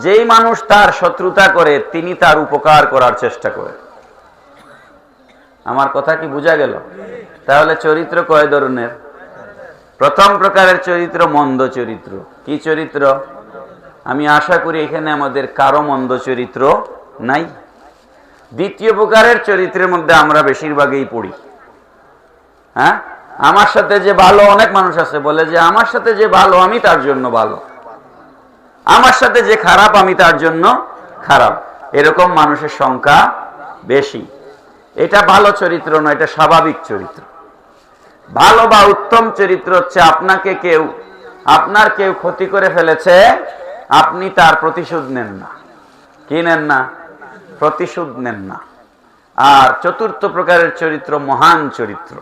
Speaker 1: যেই মানুষ তার শত্রুতা করে তিনি তার উপকার করার চেষ্টা করেন। আমার কথা কি বোঝা গেল? তাহলে চরিত্র কয় ধরনের? প্রথম প্রকারের চরিত্র মন্দ চরিত্র। কি চরিত্র? আমি আশা করি এখানে আমাদের কারো মন্দ চরিত্র নাই। দ্বিতীয় প্রকারের চরিত্রের মধ্যে আমরা বেশিরভাগই পড়ি। হ্যাঁ, আমার সাথে যে ভালো, অনেক মানুষ আছে বলে যে আমার সাথে যে ভালো আমি তার জন্য ভালো, আমার সাথে যে খারাপ আমি তার জন্য খারাপ। এরকম মানুষের সংখ্যা বেশি। এটা ভালো চরিত্র নয়, এটা স্বাভাবিক চরিত্র। ভালো বা উত্তম চরিত্র হচ্ছে আপনার কেউ ক্ষতি করে ফেলেছে, আপনি তার প্রতিশোধ নেন না। কি নেন না? প্রতিশোধ নেন না। আর চতুর্থ প্রকারের চরিত্র মহান চরিত্র।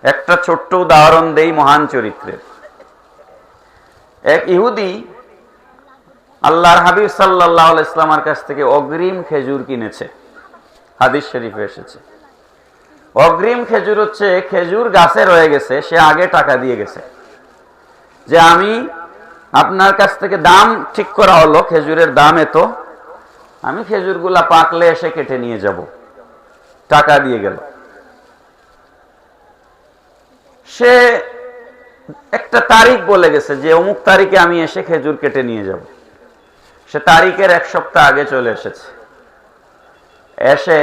Speaker 1: একটা ছোট্ট উদাহরণ দেই মহান চরিত্রের। এক ইহুদি আল্লাহর হাবিব সাল্লাল্লাহু আলাইহি ওয়াসাল্লামের কাছ থেকে অগ্রিম খেজুর কিনেছে। হাদিস শরীফে এসেছে। অগ্রিম খেজুর হচ্ছে খেজুর গাছে রয়ে গেছে, সে আগে টাকা দিয়ে গেছে যে আমি আপনার কাছ থেকে দাম ঠিক করা হলো, খেজুরের দাম এত, আমি খেজুরগুলা পাকলে এসে কেটে নিয়ে যাব, টাকা দিয়ে গেল। সে একটা তারিখ বলে গেছে যে অমুক তারিখে আমি এসে খেজুর কেটে নিয়ে যাব। সে তারিখের এক সপ্তাহ আগে চলে এসেছে। এসে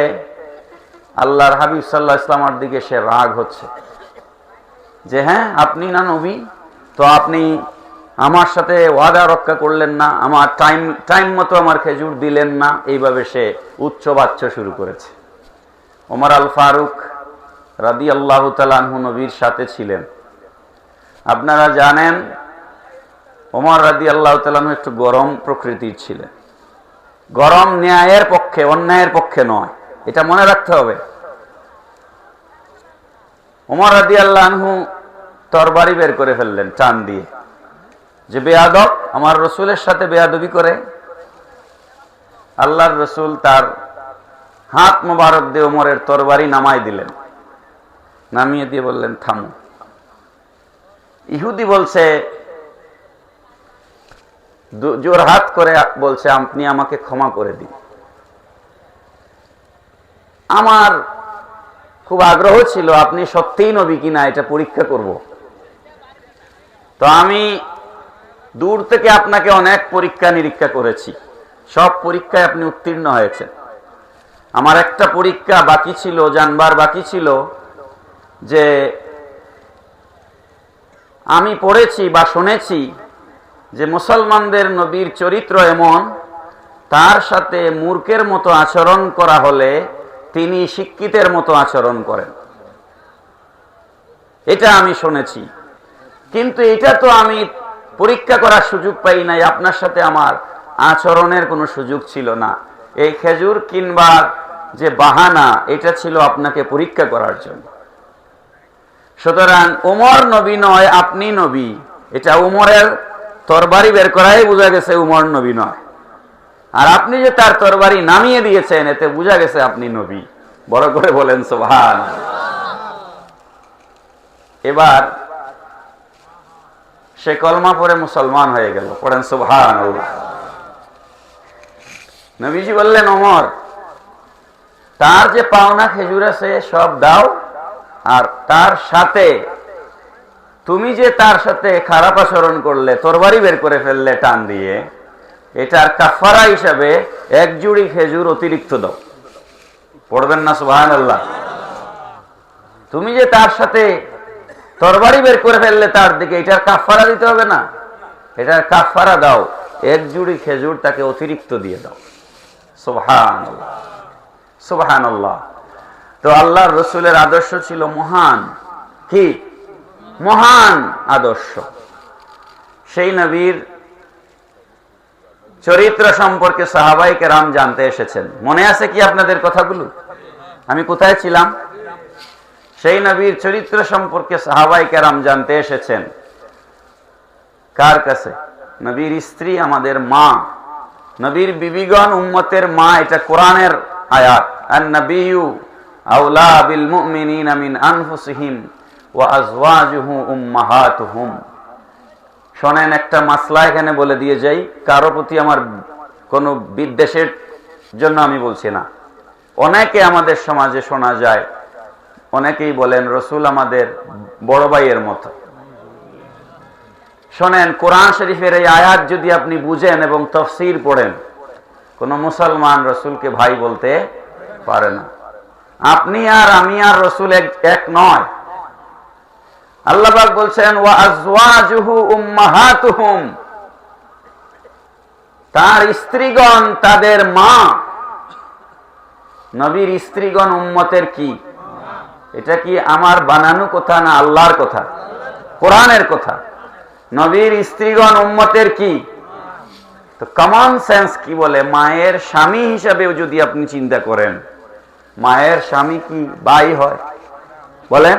Speaker 1: আল্লাহর হাবিব সাল্লাল্লাহু আলাইহি ওয়াসাল্লামের দিকে সে রাগ হচ্ছে যে হ্যাঁ, আপনি না নবী, তো আপনি আমার সাথে ওয়াদা রক্ষা করলেন না, আমার টাইম মতো আমার খেজুর দিলেন না। এইভাবে সে উচ্চ বাচ্চা শুরু করেছে। ওমর আল ফারুক রাদিয়াল্লাহু তাআলা আনহু নবীর সাথে ছিলেন। আপনারা জানেন ওমর রাদিয়াল্লাহু তাআলা আনহু একটু গরম প্রকৃতির ছিলেন। গরম ন্যায়ের পক্ষে, অন্যায়ের পক্ষে নয়, এটা মনে রাখতে হবে। ওমর রাদিয়াল্লাহু আনহু তরবারি বের করে ফেললেন টান দিয়ে, যে বেয়াদব, আমার রসুলের সাথে বেয়াদবি করে। আল্লাহর রসুল তার হাত মোবারক দিয়ে ওমরের তরবারি নামাই দিলেন, নামিয়ে দিয়ে বললেন থামো। ইহুদি বলছে, জোর হাত করে বলছে আপনি আমাকে ক্ষমা করে দিন। আমার খুব আগ্রহ ছিল আপনি সত্যিই নবী কিনা এটা পরীক্ষা করব। তো আমি দূর থেকে আপনাকে অনেক পরীক্ষা নিরীক্ষা করেছি, সব পরীক্ষায় আপনি উত্তীর্ণ হয়েছেন। আমার একটা পরীক্ষা বাকি ছিল, জানবার বাকি ছিল, যে আমি পড়েছি বা শুনেছি যে মুসলমানদের নবীর চরিত্র এমন, তার সাথে মূর্খের মতো আচরণ করা হলে তিনি শিক্ষিতের মতো আচরণ করেন, এটা আমি শুনেছি। কিন্তু এটা তো আমি পরীক্ষা করার সুযোগ পাই নাই, আপনার সাথে আমার আচরণের কোনো সুযোগ ছিল না। এই খেজুর কিনবার যে বাহানা, এটা ছিল আপনাকে পরীক্ষা করার জন্য। সুতরাং ওমর নবী নয়, আপনি নবী। এটা ওমরের তরবারি বের করাই বোঝা গেছে ওমর নবী নয়। আর আপনি যে তার তরবারি নামিয়ে দিয়েছেন, এতে বোঝা গেছে আপনি নবী। বড় করে বলেন সুবহানাল্লাহ। এবার সে কলমা পড়ে মুসলমান হয়ে গেল, পড়েন সুবহানাল্লাহ। নবীজি বললেন, ওমর, তার যে পাওনা খেজুর আছে সব দাও, আর তার সাথে তুমি যে তার সাথে খারাপ আচরণ করলে, তরবারি বের করে ফেললে টান দিয়ে, এটার কাফারা হিসাবে এক জুড়ি খেজুর অতিরিক্ত দাও। পড়বেন না সুবহানাল্লাহ? তুমি যে তার সাথে তরবারি বের করে ফেললে তার দিকে, এটার কাফারা দিতে হবে না? এটার কাফারা দাও, এক জুড়ি খেজুর তাকে অতিরিক্ত দিয়ে দাও। সুবহানাল্লাহ, সুবহানাল্লাহ। তো আল্লাহর রসুলের আদর্শ ছিল মহান, কি মহান আদর্শ। সেই নবীর চরিত্র সম্পর্কে সাহাবায়ে কেরাম জানতে এসেছেন। মনে আছে কি আপনাদের কথাগুলো? আমি কোথায় ছিলাম? সেই নবীর চরিত্র সম্পর্কে সাহাবায়ে কেরাম জানতে এসেছেন। কার কাছে? নবীর স্ত্রী, আমাদের মা, নবীর বিবিগণ, উম্মতের মা। এটা কোরআনের আয়াত। আন-নাবিয়্যু আওলা বিল মুমিনিনা মিন আনফুসিহিম ওয়া আজওয়াজুহু উম্মাহাতুহুম। শোনেন, একটা মাসলা এখানে বলে দিয়ে যাই, কারো প্রতি আমার কোনো বিদ্বেষের জন্য আমি বলছি না। অনেকে আমাদের সমাজে শোনা যায়, অনেকেই বলেন রসুল আমাদের বড় ভাইয়ের মতো। শোনেন, কোরআন শরীফের এই আয়াত যদি আপনি বুঝেন এবং তাফসীর পড়েন, কোন মুসলমান রসুলকে ভাই বলতে পারে না। আপনি আর আমি আর রসুল এক নয়। আল্লাহ পাক বলছেন ওয়া আজওয়াজুহু উম্মাহাতুহুম, তার স্ত্রীগণ তাদের মা। নবীর স্ত্রীগণ উম্মতের কি? এটা কি আমার বানানো কথা না আল্লাহর কথা? কোরআনের কথা। নবীর স্ত্রীগণ উম্মতের কি? তো কমন সেন্স কি বলে, মায়ের স্বামী হিসাবেও যদি আপনি চিন্তা করেন, মায়ের স্বামী কি ভাই হয়? বলেন,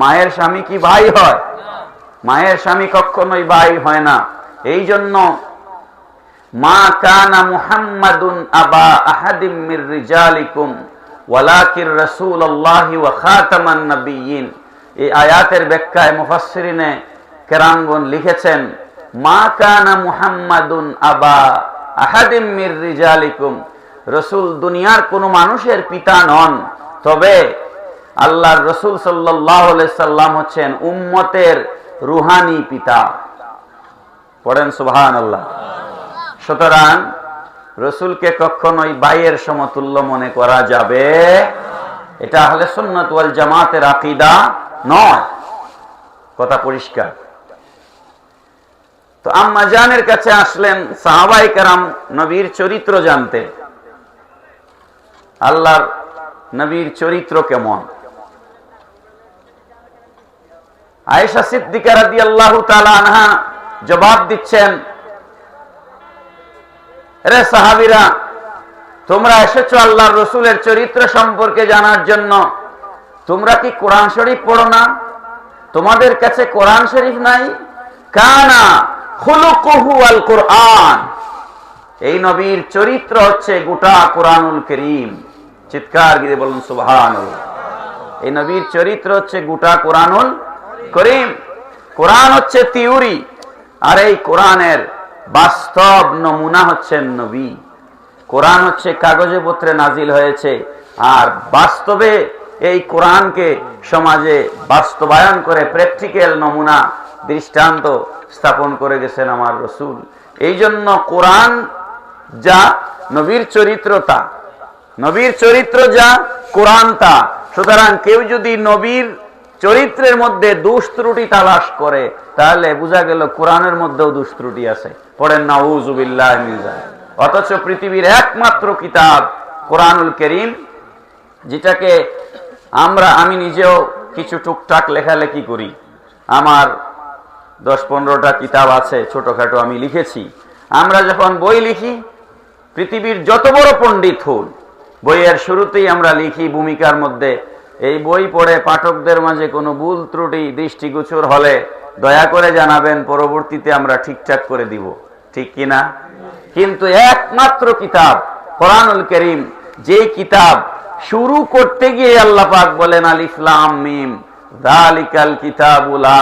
Speaker 1: মায়ের স্বামী কি ভাই হয়? মায়ের স্বামী কখনোই ভাই হয় না। এই জন্য মা কানা মুহাম্মাদুন আবা আহাদিম মির রিজালিকুম ওয়ালাকির রাসূলুল্লাহি ওয়া খাতামান নাবিয়্যিন। এই আয়াতের ব্যাখ্যায় মুফাসসিরিনে কেরামগণ লিখেছেন, মা কানা মুহাম্মাদুন আবা আহাদিম মির রিজালিকুম, রাসূল দুনিয়ার কোন মানুষের পিতা নন, তবে আল্লাহর রাসূল সাল্লাল্লাহু আলাইহি সাল্লাম হচ্ছেন উম্মতের রুহানি পিতা। পড়েন সুবহানাল্লাহ। সুতরাং রাসূলকে কখনোই ভাইয়ের সমতুল্য মনে করা যাবে, এটা আহলে সুন্নাত ওয়াল জামাতের আকীদা নয়। কথা পরিষ্কার। তো আম্মা জানের কাছে আসলেন সাহাবায়ে কেরাম নবীর চরিত্র জানতে। আল্লাহর নবীর চরিত্র কেমন? আয়েশা সিদ্দিকা রাদিয়াল্লাহু তাআলা আনহা জবাব দিচ্ছেন, রে সাহাবীরা, তোমরা এসেছো আল্লাহর রাসূলের চরিত্র সম্পর্কে জানার জন্য, তোমরা কি কোরআন শরীফ পড়ো না? তোমাদের কাছে কোরআন শরীফ নাই? কানা খুলুকুহু আল কোরআন, এই নবীর চরিত্র হচ্ছে গোটা কোরআনুল কারীম। চিৎকার দিয়ে বলুন সুবহানাল্লাহ। এই নবীর চরিত্র হচ্ছে গোটা কোরআনুল কারীম। কোরআন হচ্ছে থিওরি, আর এই কোরআনের বাস্তব নমুনা হচ্ছেন নবী। কোরআন হচ্ছে কাগজে পত্রে নাজিল হয়েছে, আর বাস্তবে এই কোরআনকে সমাজে বাস্তবায়ন করে প্র্যাকটিক্যাল নমুনা দৃষ্টান্ত স্থাপন করে গেছেন আমার রাসূল। এই জন্য কোরআন যা, নবীর চরিত্র তা। নবীর চরিত্র যা, কোরআন তা। সুতরাং কেউ যদি নবীর চরিত্রের মধ্যে দোষ ত্রুটি তালাশ করে, তাহলে বোঝা গেল কোরআনের মধ্যেও দোষ ত্রুটি আছে। পড়েন নাউযুবিল্লাহি মিন যালিক। অথচ পৃথিবীর একমাত্র কিতাব কোরআনুল কারীম, যেটাকে আমি নিজেও কিছু টুকটাক লেখালেখি করি। আমার 10-15টা কিতাব আছে ছোটখাটো, আমি লিখেছি। আমরা যখন বই লিখি, পৃথিবীর যত বড় পণ্ডিত হন, বইয়ের শুরুতেই আমরা লিখি ভূমিকার মধ্যে, এই বই পড়ে পাঠকদের মাঝে কোনো ভুল ত্রুটি দৃষ্টিগোচর হলে দয়া করে জানাবেন, পরবর্তীতে আমরা ঠিকঠাক করে দিব। ঠিক কিনা? কিন্তু একমাত্র কিতাব কোরআনুল কারীম, যে কিতাব শুরু করতে গিয়ে আল্লাহ পাক বলেন আলিফ লাম মিম যালিকাল কিতাবু লা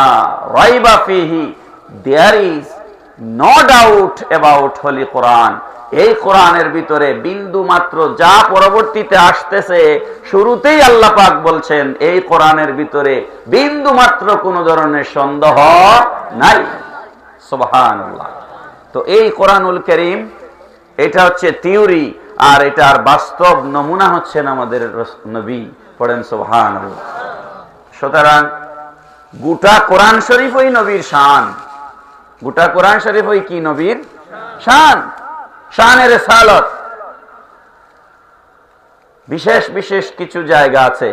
Speaker 1: রাইবা ফিহি, there is no doubt about holy Quran. এই কোরআনের ভিতরে বিন্দু মাত্র যা পরবর্তীতে আসতেছে, শুরুতেই আল্লাহ পাক বলছেন এই কোরআনের ভিতরে বিন্দু মাত্র কোনো ধরনের সন্দেহ নাই। সুবহানাল্লাহ। তো এই কোরআনুল কারীম, এটা হচ্ছে থিওরি, আর এটার বাস্তব নমুনা হচ্ছেন আমাদের নবী। পড়েন সুবহানাল্লাহ। সুতরাং গোটা কোরআন শরীফই নবীর শান। গোটা কোরআন শরীফই কি? নবীর শান, শানের রিসালাত। বিশেষ বিশেষ কিছু জায়গা আছে,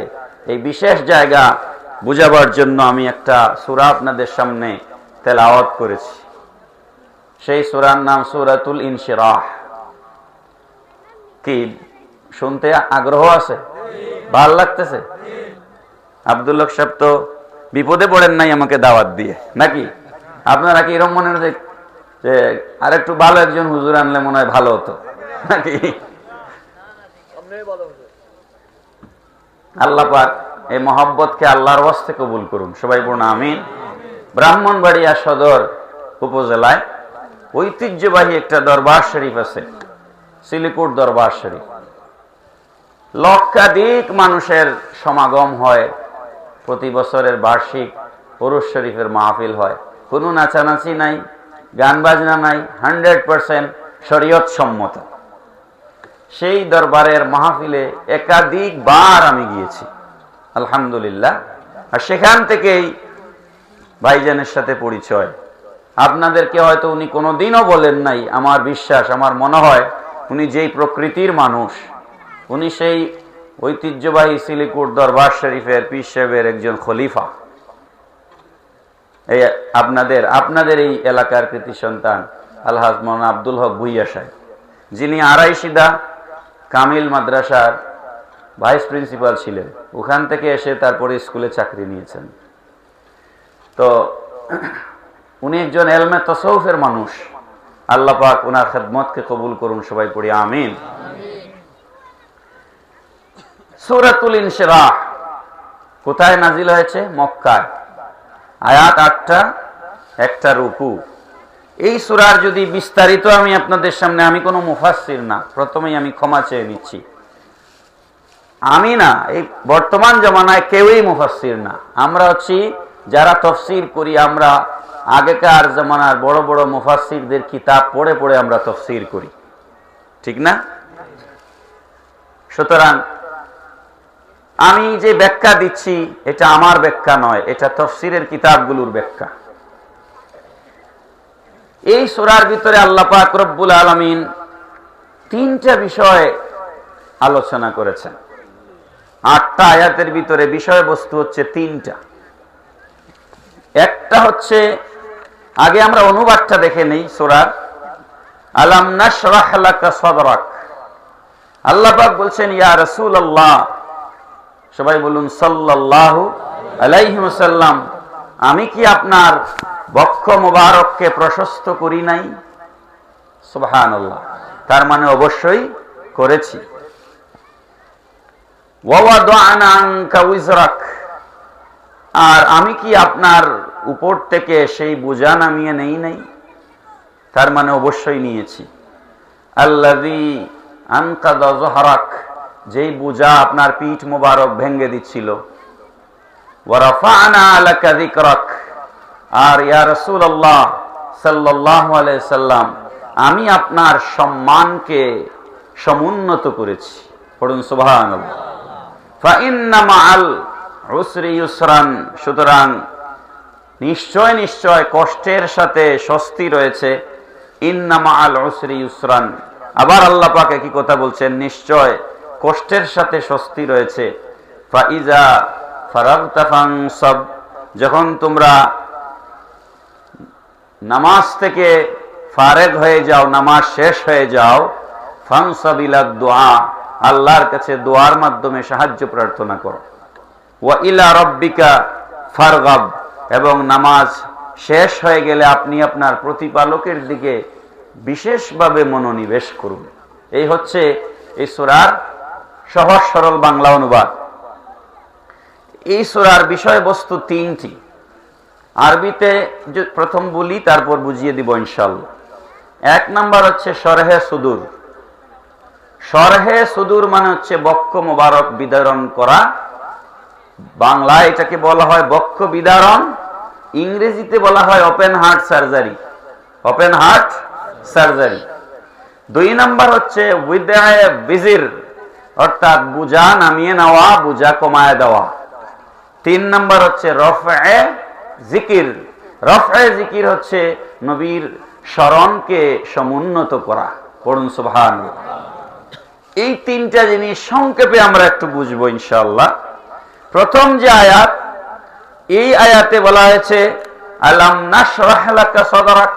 Speaker 1: এই বিশেষ জায়গা বুঝাবার জন্য আমি একটা সূরা আপনাদের সামনে তেলাওয়াত করেছি। সেই সূরার নাম সূরাতুল ইনশিরাহ। কি শুনতে আগ্রহ আছে? ভাল লাগতেছে? আব্দুল হক সাহেব তো বিপদে পড়েন নাই আমাকে দাওয়াত দিয়ে, নাকি? আপনারা কি এরকম মনে হচ্ছে যে আরেকটু ভালো একজন হুজুর আনলে মনে হয় ভালো হতো, নাকি? আল্লাহ পাক এই মহব্বতকে আল্লাহর ওয়াস্তে কবুল করুন। সবাই বলুন আমিন। ব্রাহ্মণবাড়িয়া সদর উপজেলায় ঐতিহ্যবাহী একটা দরবার শরীফ আছে, সিলিকুট দরবার শরীফ। লক্ষাধিক মানুষের সমাগম হয়। প্রতি বছরের বার্ষিক পুরুষ শরীফের মাহফিল হয়। কোনো নাচানাচি নাই, গান বাজনা নাই, 100% শরীয়ত সম্মত। সেই দরবারের মাহফিলে একাধিকবার আমি গিয়েছি, আলহামদুলিল্লাহ। আর সেখান থেকেই ভাইজানের সাথে পরিচয়। আপনাদেরকে হয়তো উনি কোনোদিনও বলেন নাই, আমার বিশ্বাস, আমার মনে হয় উনি যেই প্রকৃতির মানুষ, উনি সেই ঐতিহ্যবাহী সিলিকুট দরবার শরীফের পীর সাহেবের একজন খলিফা। এই আপনাদের এই এলাকার কৃতি সন্তান আলহাজ মাওলানা আব্দুল হক ভুইয়া সাহেব, যিনি আড়াইশিদা কামিল মাদ্রাসার ভাইস প্রিন্সিপাল ছিলেন, ওখান থেকে এসে তারপরে স্কুলে চাকরি নিয়েছেন। তো উনি একজন এলমে তাসাউফের মানুষ। আল্লাহ পাক ওনার খেদমতকে কবুল করুন, সবাই পড়ি আমিন। সূরাতুল ইনশিরাহ কোথায় নাজিল হয়েছে? মক্কায়। আয়াত 8টা, একটা রুকু। এই সূরার যদি বিস্তারিত আমি আপনাদের সামনে, আমি কোনো মুফাসসির না, প্রথমেই আমি ক্ষমা চেয়ে নিচ্ছি। আমি না, এই বর্তমান জামানায় কেউই মুফাসসির না। আমরা হচ্ছি যারা তাফসীর করি, আমরা আগেকার জামানার বড় বড় মুফাসসিরদের কিতাব পড়ে পড়ে আমরা তাফসীর করি, ঠিক না? সুতরাং আমি যে ব্যাখ্যা দিচ্ছি এটা আমার ব্যাখ্যা নয়, এটা তাফসীরের কিতাবগুলোর ব্যাখ্যা। এই সূরার ভিতরে আল্লাহ পাক রব্বুল আলামিন 3টা বিষয় আলোচনা করেছেন। 8টা আয়াতের ভিতরে বিষয়বস্তু হচ্ছে 3টা। একটা হচ্ছে, আগে আমরা অনুবাদটা দেখে নেই সূরার। আলাম নাশরাহ লাকা সাদরাক। আল্লাহ পাক বলছেন, ইয়া রাসূলুল্লাহ, সবাই বলুন সাল্লাল্লাহু আলাইহি ওয়াসাল্লাম, আমি কি আপনার বক্ষ মোবারককে প্রশস্ত করি নাই? সুবহানাল্লাহ। তার মানে অবশ্যই করেছি। ওয়া ওয়াদা'না আনকা উযরাক, আর আমি কি আপনার উপর থেকে সেই বোঝা নামিয়ে নেই নাই? তার মানে অবশ্যই নিয়েছি। আল্লাযী আনকাযা যহরাক, যেই বোঝা আপনার পিঠ মোবারক ভেঙে দিচ্ছিল। ওয়া রাফা'না লাকা যিকরাক, আর ইয়া রাসূলুল্লাহ সাল্লাল্লাহু আলাইহি সাল্লাম, আমি আপনার সম্মানকে সমুন্নত করেছি। পড়ুন সুবহানাল্লাহ। ফা ইন্না মাআল উসরি ইউসরান, সুতরাং নিশ্চয় নিশ্চয় কষ্টের সাথে স্বস্তি রয়েছে। ইন্না মাআল উসরি ইউসরান, আবার আল্লাহ পাক কি কথা বলছেন? নিশ্চয় কষ্টের সাথে স্বস্তি রয়েছে। ফাইজা ফারাগতা ফানসাব, যখন তোমরা নামাজ থেকে ফারেগ হয়ে যাও, নামাজ শেষ হয়ে যাও, ফানসাব ইলা দুআ, আল্লাহর কাছে দোয়ার মাধ্যমে সাহায্য প্রার্থনা করো। ওয়া ইলা রাব্বিকা ফারগাব, এবং নামাজ শেষ হয়ে গেলে আপনি আপনার প্রতিপালকের দিকে বিশেষভাবে মনোনিবেশ করুন। এই হচ্ছে এই সূরার সহজ সরল বাংলা অনুবাদ। এই সূরার বিষয়বস্তু 3টি। আরবিতে প্রথম বলি, তারপর বুঝিয়ে দিব ইনশাআল্লাহ। 1 নাম্বার হচ্ছে শরহে সুদূর। শরহে সুদূর মানে হচ্ছে বক্ষ মোবারক বিদারণ করা। বাংলায় এটাকে বলা হয় বক্ষ বিদারণ, ইংরেজিতে বলা হয় open heart surgery. Open heart surgery. 2 number হচ্ছে উইদায়ে বিজির, অর্থাৎ বোঝা নামিয়ে নেওয়া, বোঝা কমায় দেওয়া। 3 নাম্বার হচ্ছে রফএ জিকির। রফএ জিকির হচ্ছে নবীর স্মরণকে সমুন্নত করা। পড়ুন সুবহানাল্লাহ। এই 3টা জিনিস সংক্ষেপে আমরা একটু বুঝবো ইনশাআল্লাহ। প্রথম যে আয়াত, এই আয়াতে বলা হয়েছে আলাম নাশরাহ লাকা সাদরাক,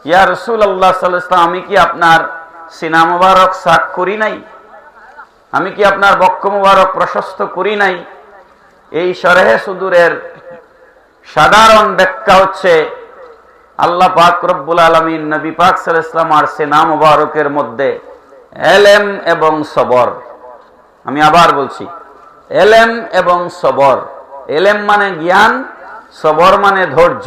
Speaker 1: ইয়া রাসূলুল্লাহ সাল্লাল্লাহু আলাইহি ওয়াসাল্লাম, আমি কি আপনার সিনা মোবারক সাক করি নাই? আমি কি আপনার বক্ষ মোবারক প্রশস্ত করি নাই? এই শরহে সুদূরের সাধারণ ব্যাখ্যা হচ্ছে, আল্লাহ পাক রব্বুল আলামিন নবী পাক সাল্লাল্লাহু আলাইহি ওয়াসাল্লাম আর সিনা মোবারকের মধ্যে এলেম এবং সবর, আমি আবার বলছি, এলেম এবং সবর। এলেম মানে জ্ঞান, সবর মানে ধৈর্য।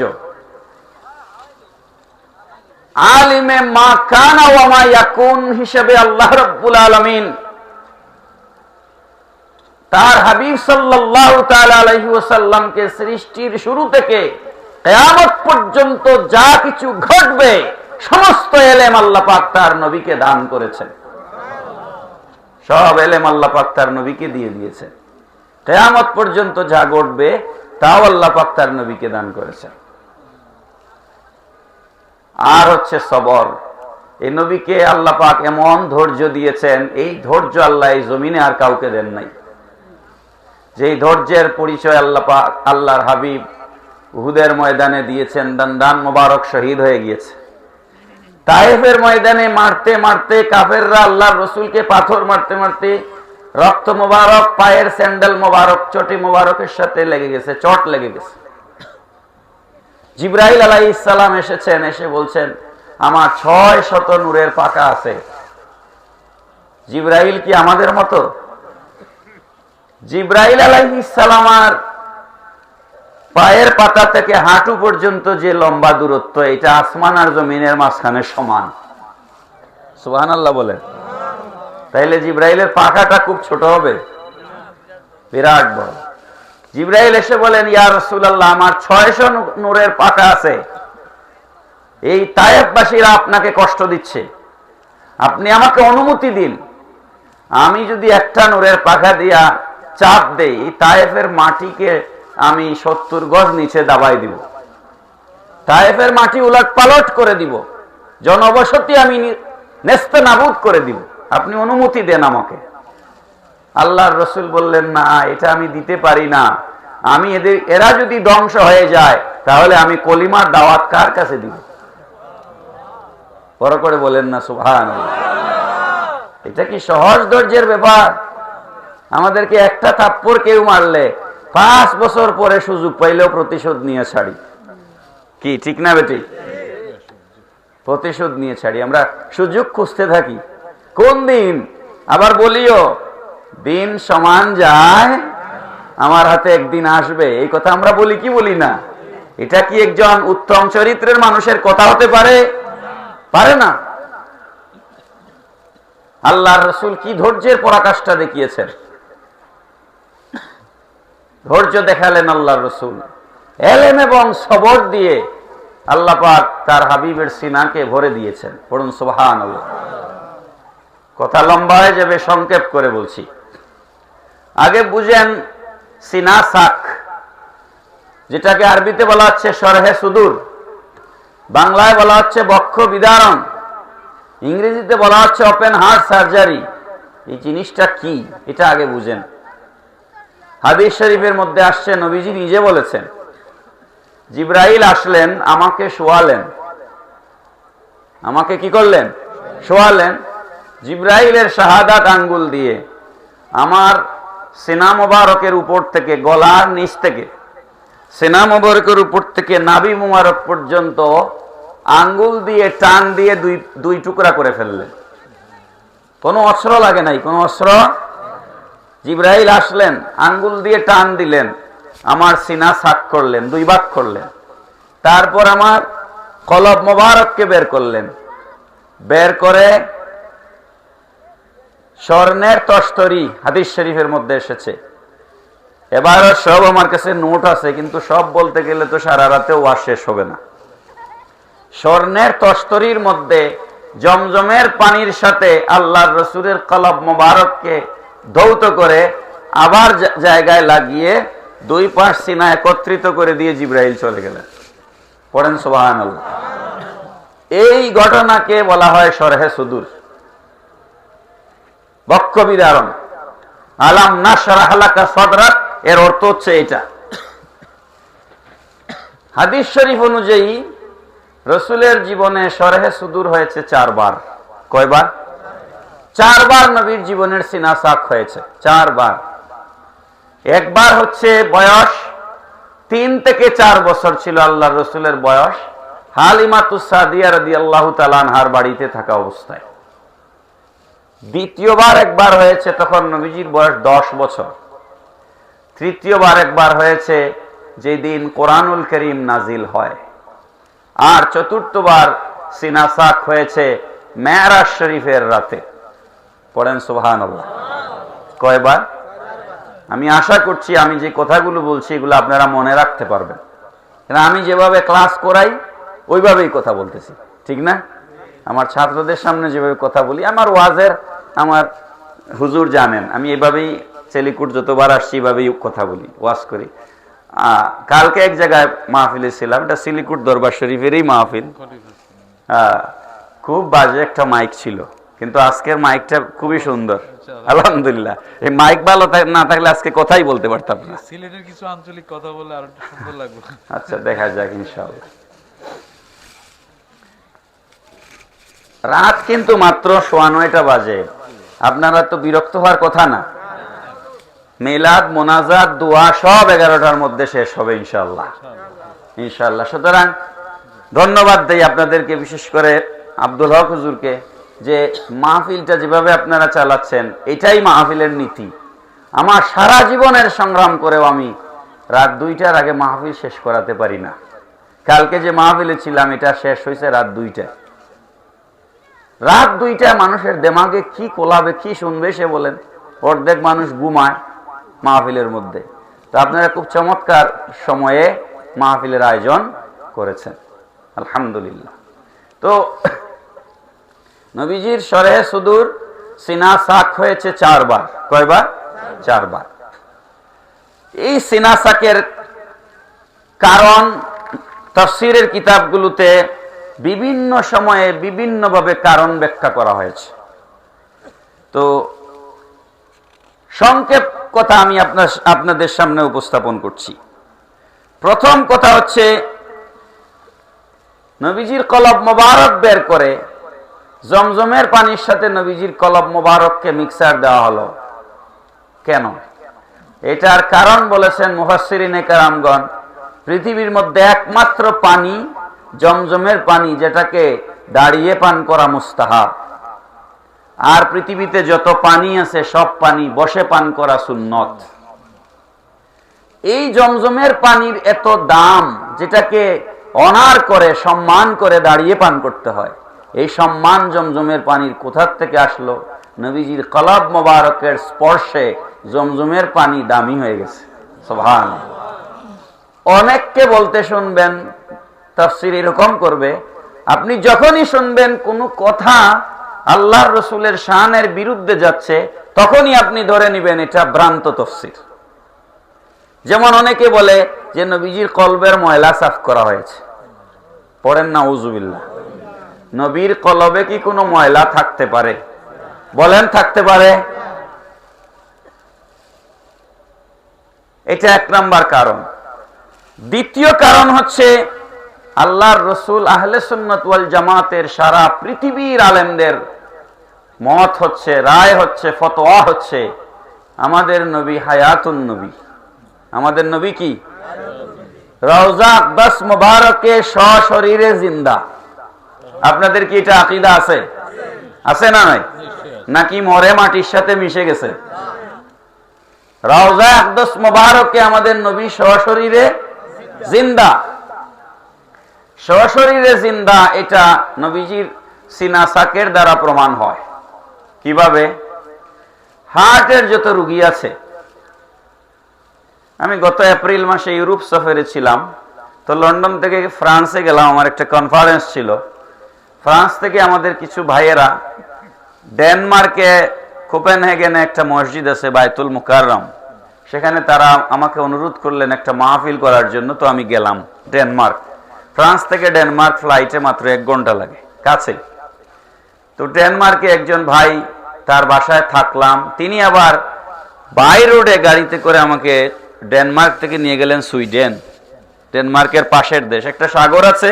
Speaker 1: আলিমে মা কানা ওয়া মা ইয়াকুন হিসেবে আল্লাহ রাব্বুল আলামিন তার হাবিব সাল্লাল্লাহু তাআলা আলাইহি ওয়াসাল্লামকে সৃষ্টির শুরু থেকে কিয়ামত পর্যন্ত যা কিছু ঘটবে সমস্ত এলেম আল্লাহ পাক তার নবীকে দান করেছেন। সব এলেম আল্লাহ পাক তার নবীকে দিয়ে দিয়েছেন। কিয়ামত পর্যন্ত যা ঘটবে তাও আল্লাহ পাক তার নবীকে দান করেছেন। আর হচ্ছে সবর। এই নবীকে আল্লাহ পাক এমন ধৈর্য দিয়েছেন, এই ধৈর্য আল্লাহ এই জমিনে আর কাউকে দেন নাই। যেই ধৈর্যের পরিচয় আল্লাহ পাক আল্লাহর হাবিব উহুদের ময়দানে দিয়েছেন, দান মোবারক শহীদ হয়ে গিয়েছে। তায়েফের ময়দানে মারতে মারতে কাফেররা আল্লাহর রসুলকে পাথর মারতে মারতে রক্ত মোবারক পায়ের স্যান্ডেল মোবারক চটি মোবারকের সাথে লেগে গেছে, চট লেগে গেছে। জিবরাইল আলাইহিস সালাম এসেছেন, এসে বলছেন আমার 600 নূরের পাকা আছে। জিবরাইল কি আমাদের মতো? জিবরাইল আলাইহিস সালামের পায়ের পাতা থেকে হাঁটু পর্যন্ত যে লম্বা দূরত্ব, এটা আসমান আর জমিনের মাঝখানে সমান। সুবহানাল্লাহ বলেন। তাইলে জিবরাইলের পাখাটা খুব ছোট হবে? বিরাট বড়। জিবরাইল এসে বলেন ইয়া রাসূলুল্লাহ আমার 600 নূরের পাকা আছে, এই তায়েফবাসীরা আপনাকে কষ্ট দিচ্ছে, আপনি আমাকে অনুমতি দিন, আমি যদি একটা নূরের পাখা দিয়া চাপ দেই তায়েফের মাটিকে আমি 70 গজ নিচে দাবাই দিব, তায়েফের মাটি উলট পালট করে দিব, জনবসতি আমি নেস্তেনাবুদ করে দিব, আপনি অনুমতি দেন আমাকে। আল্লাহর রাসূল বললেন না, এটা আমি দিতে পারি না, আমি এরা যদি ধ্বংস হয়ে যায় তাহলে আমি কলিমার দাওয়াত কার কাছে দিব? বড় করে বলেন না সুবহানাল্লাহ। এটা কি সহজ ধৈর্যের ব্যাপার? আমাদেরকে একটা থাপ্পড় কেউ মারলে 5 বছর পরে সুযোগ পাইলেও প্রতিশোধ নিয়ে ছাড়ি, কি ঠিক না বেটি? প্রতিশোধ নিয়ে ছাড়ি, আমরা সুযোগ খুঁজতে থাকি কোন দিন আবার বলিও দিন সমান যায় আমার হাতে একদিন আসবে, এই কথা আমরা বলি কি বলি না? এটা কি একজন উত্তম চরিত্রের মানুষের কথা হতে পারে? পারে না। আল্লাহর রাসূল কি ধৈর্যের পরাকাষ্ঠা দেখিয়েছেন, ধৈর্য দেখালেন আল্লাহর রাসূল। এলেম এবং সবর দিয়ে আল্লাহ পাক তার হাবিবের সিনাকে ভরে দিয়েছেন। পড়ুন সুবহানাল্লাহ। কথা লম্বা হয়ে যাবে, সংক্ষেপ করে বলছি। আগে বুঝেন সিনা সাক, যেটাকে আরবিতে বলা হচ্ছে শরহে সুদূর, বাংলায় বলা হচ্ছে বক্ষ বিদারণ, ইংরেজিতে বলা হচ্ছে ওপেন হার্ট সার্জারি। এই জিনিসটা কি এটা আগে বুঝেন। হাদিস শরীফের মধ্যে আসছে, নবীজি নিজে বলেছেন জিবরাইল আসলেন, আমাকে শোয়ালেন, আমাকে কি করলেন? শোয়ালেন। জিবরাইলের শাহাদাত আঙ্গুল দিয়ে আমার সিনা মোবারকের উপর থেকে, গলার নিচ থেকে সিনা মোবারকের উপর থেকে নাভি মোবারক পর্যন্ত আঙ্গুল দিয়ে টান দিয়ে দুই টুকরা করে ফেললেন। কোনো অস্ত্র লাগে নাই, কোনো অস্ত্র। জিবরাইল আসলেন, আঙ্গুল দিয়ে টান দিলেন, আমার সিনা সাক করলেন, 2 ভাগ করলেন। তারপর আমার কলব মোবারককে বের করলেন, বের করে স্বর্ণের তস্তরি, হাদিস শরীফের মধ্যে এসেছে। এবারও সব আমার কাছে নোট আছে, কিন্তু সব বলতে গেলে তো সারা রাতে ওয়াজ শেষ হবে না। স্বর্ণের তস্তরির মধ্যে জমজমের পানির সাথে আল্লাহর রাসূলের কলব মোবারককে ধৌত করে আবার জায়গায় লাগিয়ে 2 পাশ সিনা একত্রিত করে দিয়ে জিবরাইল চলে গেলেন। পড়েন সুবহানাল্লাহ। এই ঘটনাকে বলা হয় শরহে সুদূর, বক্ষ বিদারণ। আলাম নাশরাহ লাকা সাদরাক, এর অর্থ হচ্ছে এটা। হাদিস শরীফ অনুযায়ী রাসূলের জীবনে শরহে সুদূর হয়েছে 4 বার। কয়বার? 4 বার নবীর জীবনের সিনা সাক হয়েছে, 4 বার। একবার হচ্ছে বয়স 3 থেকে 4 বছর ছিল আল্লাহর রাসূলের বয়স, হালিমাতুস সাদিয়া রাদিয়াল্লাহু তাআলা আনহার বাড়িতে থাকা অবস্থায়। দ্বিতীয়বার একবার হয়েছে, তখন নবীজির বয়স 10 বছর। তৃতীয়বার একবার হয়েছে যেদিন কোরআনুল কারীম নাজিল হয়। আর চতুর্থবার সিনা সাক হয়েছে মেরাজ শরীফের রাতে। পড়েন সুবহানাল্লাহ। কয়বার? আমি আশা করছি আমি যে কথাগুলো বলছি এগুলো আপনারা মনে রাখতে পারবেন, কারণ আমি যেভাবে ক্লাস করাই ওইভাবেই কথা বলতেছি, ঠিক না? আমার ছাত্রদের সামনে যেভাবে কথা বলি, আমার ওয়াজের আমার হুজুর জানেন আমি এভাবেই চেলিকুট যতবার আসছি এভাবেই কথা বলি, ওয়াজ করি। কালকে এক জায়গায় মাহফিলে ছিলাম, এটা সিলিকুট দরবার শরীফেরই মাহফিল। খুব বাজে একটা মাইক ছিল, কিন্তু আজকের মাইকটা খুবই সুন্দর, আলহামদুলিল্লাহ। এই মাইক ভালো না থাকলে আজকে কথাই বলতে পারতাম না।
Speaker 2: সিলেটের কিছু আঞ্চলিক কথা বলে আরো সুন্দর লাগবে।
Speaker 1: আচ্ছা, দেখা যাক ইনশাআল্লাহ। রাত কিন্তু মাত্র 9:15 বাজে। আপনারা তো বিরক্ত হওয়ার কথা না। মিলাদ, মোনাজাত, দোয়া সব 11টার মধ্যে শেষ হবে ইনশাআল্লাহ। ইনশাআল্লাহ। সুতরাং ধন্যবাদ দেই আপনাদেরকে, বিশেষ করে আব্দুল হক হুজুরকে, যে মাহফিলটা যেভাবে আপনারা চালাচ্ছেন এটাই মাহফিলের নীতি। আমার সারা জীবনের সংগ্রাম করেও আমি রাত 2টার আগে মাহফিল শেষ করাতে পারি না। কালকে যে মাহফিলে ছিলাম এটা শেষ হয়েছে রাত 2টায়। রাত 2টায় মানুষের দেমাগে কি কোলাবে, কি শুনবে সে বলেন। অর্ধেক মানুষ ঘুমায় মাহফিলের মধ্যে। তো আপনারা খুব চমৎকার সময়ে মাহফিলের আয়োজন করেছেন, আলহামদুলিল্লাহ। তো নবীজির শরহে সুদূর সিনা সাক হয়েছে 4 বার। কয়বার? 4 বার। এই সিনা সাকের কারণ তাফসীরের কিতাবগুলোতে বিভিন্ন সময়ে বিভিন্নভাবে কারণ ব্যাখ্যা করা হয়েছে। তো সংক্ষেপ কথা আমি আপনাদের সামনে উপস্থাপন করছি। প্রথম কথা হচ্ছে, নবীজির কলব মোবারক বের করে জমজমের পানির সাথে নবীজির কলব মোবারককে মিক্সার দেওয়া হলো কেন? এটার কারণ বলেছেন মুফাসসিরিনে কেরামগণ, পৃথিবীর মধ্যে একমাত্র পানি জমজমের পানি, যেটাকে দাঁড়িয়ে পান করা মুস্তাহাব। আর পৃথিবীতে যত পানি আছে সব পানি বসে পান করা সুন্নত। এই জমজমের পানির এত দাম, যেটাকে অনার করে সম্মান করে দাঁড়িয়ে পান করতে হয়, এই সম্মান জমজমের পানির কোথা থেকে আসলো? নবীজির কলব মোবারকের স্পর্শে জমজমের পানি দামি হয়ে গেছে। সুবহানাল্লাহ। অনেককে বলতে শুনবেন, তাফসীর এরকম করবে, আপনি যখনই শুনবেন কোনো কথা আল্লাহর রাসূলের শানের বিরুদ্ধে যাচ্ছে, তখনই আপনি ধরে নেবেন এটা ভ্রান্ত তাফসীর। যেমন অনেকে বলে যে নবীজির কলবের ময়লা সাফ করা হয়েছে। পড়েন না উযুবিল্লাহ। নবীর কলবে কি কোনো ময়লা থাকতে পারে? বলেন থাকতে পারে? এটা 1 নাম্বার কারণ। দ্বিতীয় কারণ হচ্ছে, আল্লাহর রাসূল আহলে সুন্নাত ওয়াল জামাতের সারা পৃথিবীর আলেমদের মত হচ্ছে, রায় হচ্ছে, ফতোয়া হচ্ছে, আমাদের নবী হায়াতুন নবী। আমাদের নবী কি? রওজা আকদাস মুবারকে সশরীরে জিন্দা। আপনাদের কি এটা আকীদা আছে? আছে না নাই? নাকি মরে মাটির সাথে মিশে গেছে? রওজা আকদাস মুবারকে আমাদের নবী সশরীরে জিন্দা। সশরীরে জিন্দা এটা নবীজির সিনা সাকের দ্বারা প্রমাণ হয়। কিভাবে? হার্টের যত রোগী আছে, আমি গত এপ্রিল মাসে ইউরোপ সফরে ছিলাম, তো লন্ডন থেকে ফ্রান্সে গেলাম, আমার একটা কনফারেন্স ছিল। ফ্রান্স থেকে আমাদের কিছু ভাইয়েরা ডেনমার্কে কোপেনহেগেনে একটা মসজিদ আছে বাইতুল মুকাররম, সেখানে তারা আমাকে অনুরোধ করলেন একটা মাহফিল করার জন্য। তো আমি গেলাম ডেনমার্ক। ফ্রান্স থেকে ডেনমার্ক ফ্লাইটে মাত্র 1 ঘন্টা লাগে, কাছে। তো ডেনমার্কে একজন ভাই, তার বাসায় থাকলাম। তিনি আবার বাই রোডে গাড়িতে করে আমাকে ডেনমার্ক থেকে নিয়ে গেলেন সুইডেন। ডেনমার্কের পাশের দেশ, একটা সাগর আছে,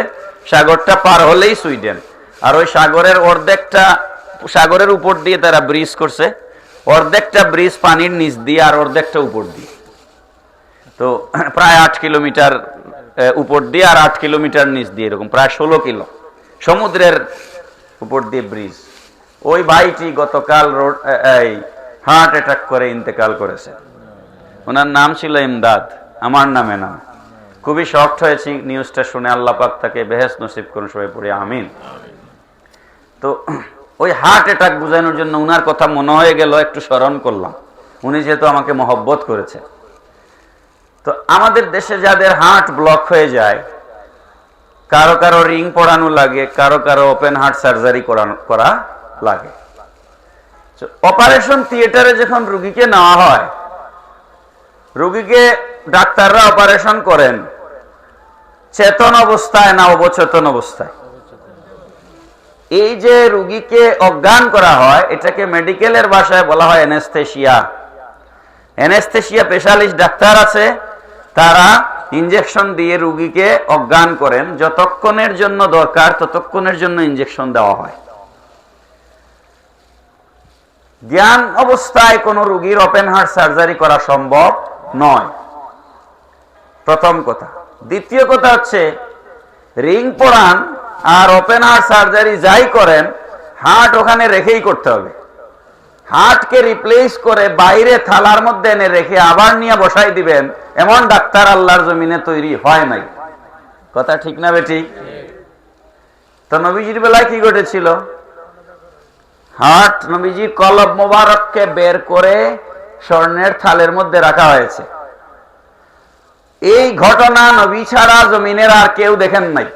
Speaker 1: সাগরটা পার হলেই সুইডেন। আর ওই সাগরের অর্ধেকটা, সাগরের উপর দিয়ে তারা ব্রিজ করছে, অর্ধেকটা ব্রিজ পানির নিচ দিয়ে আর অর্ধেকটা উপর দিয়ে। তো প্রায় 8 কিলোমিটার উপর দিয়ে আর 8 কিলোমিটার নিচ দিয়ে, এরকম প্রায় 16 কিলো সমুদ্রের উপর দিয়ে ব্রিজ। ওই ভাইটি গতকাল হার্ট অ্যাটাক করে ইন্তেকাল করেছে। ওনার নাম ছিল ইমদাদ, আমার নামে না। খুবই শকড হয়েছি নিউজটা শুনে। আল্লাহ পাক তাকে বেহেশত নসিব করুন, সবাই পড়ি আমিন। তো ওই হার্ট অ্যাটাক বুঝানোর জন্য উনার কথা মনে হয়ে গেল, একটু স্মরণ করলাম। উনি যেহেতু আমাকে মহব্বত করেছে। তো আমাদের দেশে যাদের হার্ট ব্লক হয়ে যায়, কারো কারো রিং পরানো লাগে, কারো কারো ওপেন হার্ট সার্জারি করা লাগে। অপারেশন থিয়েটারে যখন রোগীকে নেওয়া হয়, রোগীকে ডাক্তাররা অপারেশন করেন চেতন অবস্থায় না অবচেতন অবস্থায়? এই যে রোগীকে অজ্ঞান করা হয়, এটাকে মেডিকেলের ভাষায় বলা হয় অ্যানেস্থেসিয়া। অ্যানেস্থেসিয়া স্পেশালিস্ট ডাক্তার আছে, তারা ইনজেকশন দিয়ে রোগীকে অজ্ঞান করেন। যতক্ষণের জন্য দরকার ততক্ষণের জন্য ইনজেকশন দেওয়া হয়। জ্ঞান অবস্থায় কোন রোগীর ওপেন হার্ট সার্জারি করা সম্ভব নয়, প্রথম কথা। দ্বিতীয় কথা হচ্ছে রিং পরান আর ওপেন হার্ট সার্জারি যাই করেন, হার্ট ওখানে রেখেই করতে হবে। হার্টকে রিপ্লেস করে বাইরে থালার মধ্যে এনে রেখে আবার নিয়ে বসাই দিবেন, এমন ডাক্তার আল্লাহর জমিনে তৈরি হয় নাই। কথা ঠিক না বেঠিক? তো নবীজির বেলায় কি ঘটেছিল? হার্ট নবীজির কলব মোবারককে বের করে স্বর্ণের থালের মধ্যে রাখা হয়েছে। এই ঘটনা নবী ছাড়া জমিনের আর কেউ দেখেন নাই।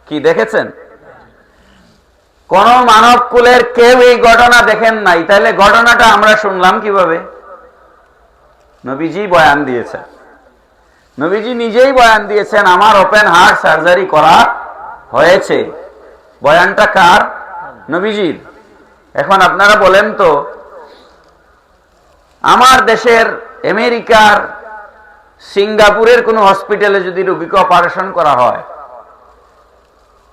Speaker 1: কি দেখেছেন? কোন মানব কুলের কেউ এই ঘটনা দেখেন নাই। তাহলে ঘটনাটা আমরা শুনলাম কিভাবে? নবীজি বয়ান দিয়েছেন। নবীজি নিজেই বয়ান দিয়েছেন, আমার ওপেন হার্ট সার্জারি করা হয়েছে। বয়ানটা কার? নবীজির। এখন আপনারা বলেন তো, আমার দেশের, আমেরিকার, সিঙ্গাপুরের কোন হসপিটালে যদি রোগীকে অপারেশন করা হয়,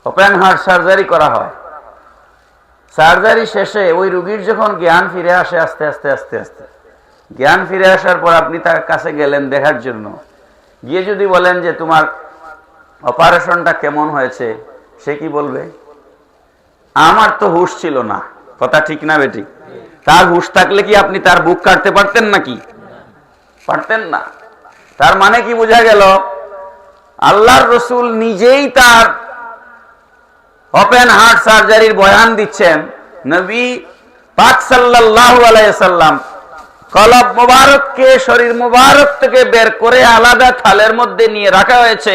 Speaker 1: ওপেন হার্ট সার্জারি করা হয়, সার্জারি শেষে ওই রোগীর যখন জ্ঞান ফিরে আসে, আস্তে আস্তে আস্তে আস্তে জ্ঞান ফিরে আসার পর আপনি তার কাছে গেলেন দেখার জন্য, গিয়ে যদি বলেন যে তোমার অপারেশনটা কেমন হয়েছে, সে কি বলবে? আমার তো হুঁশ ছিল না। কথা ঠিক না বেটি? তার হুঁশ থাকলে কি আপনি তার বুক কাটতে পারতেন নাকি? পারতেন না। তার মানে কি বোঝা গেল? আল্লাহর রসুল নিজেই তার ওপেন হার্ট সার্জারির বয়ান দিচ্ছেন। নবী পাক সাল্লাল্লাহু আলাইহি সাল্লাম কলব মোবারককে শরীর মোবারক থেকে বের করে আলাদা থালের মধ্যে নিয়ে রাখা হয়েছে,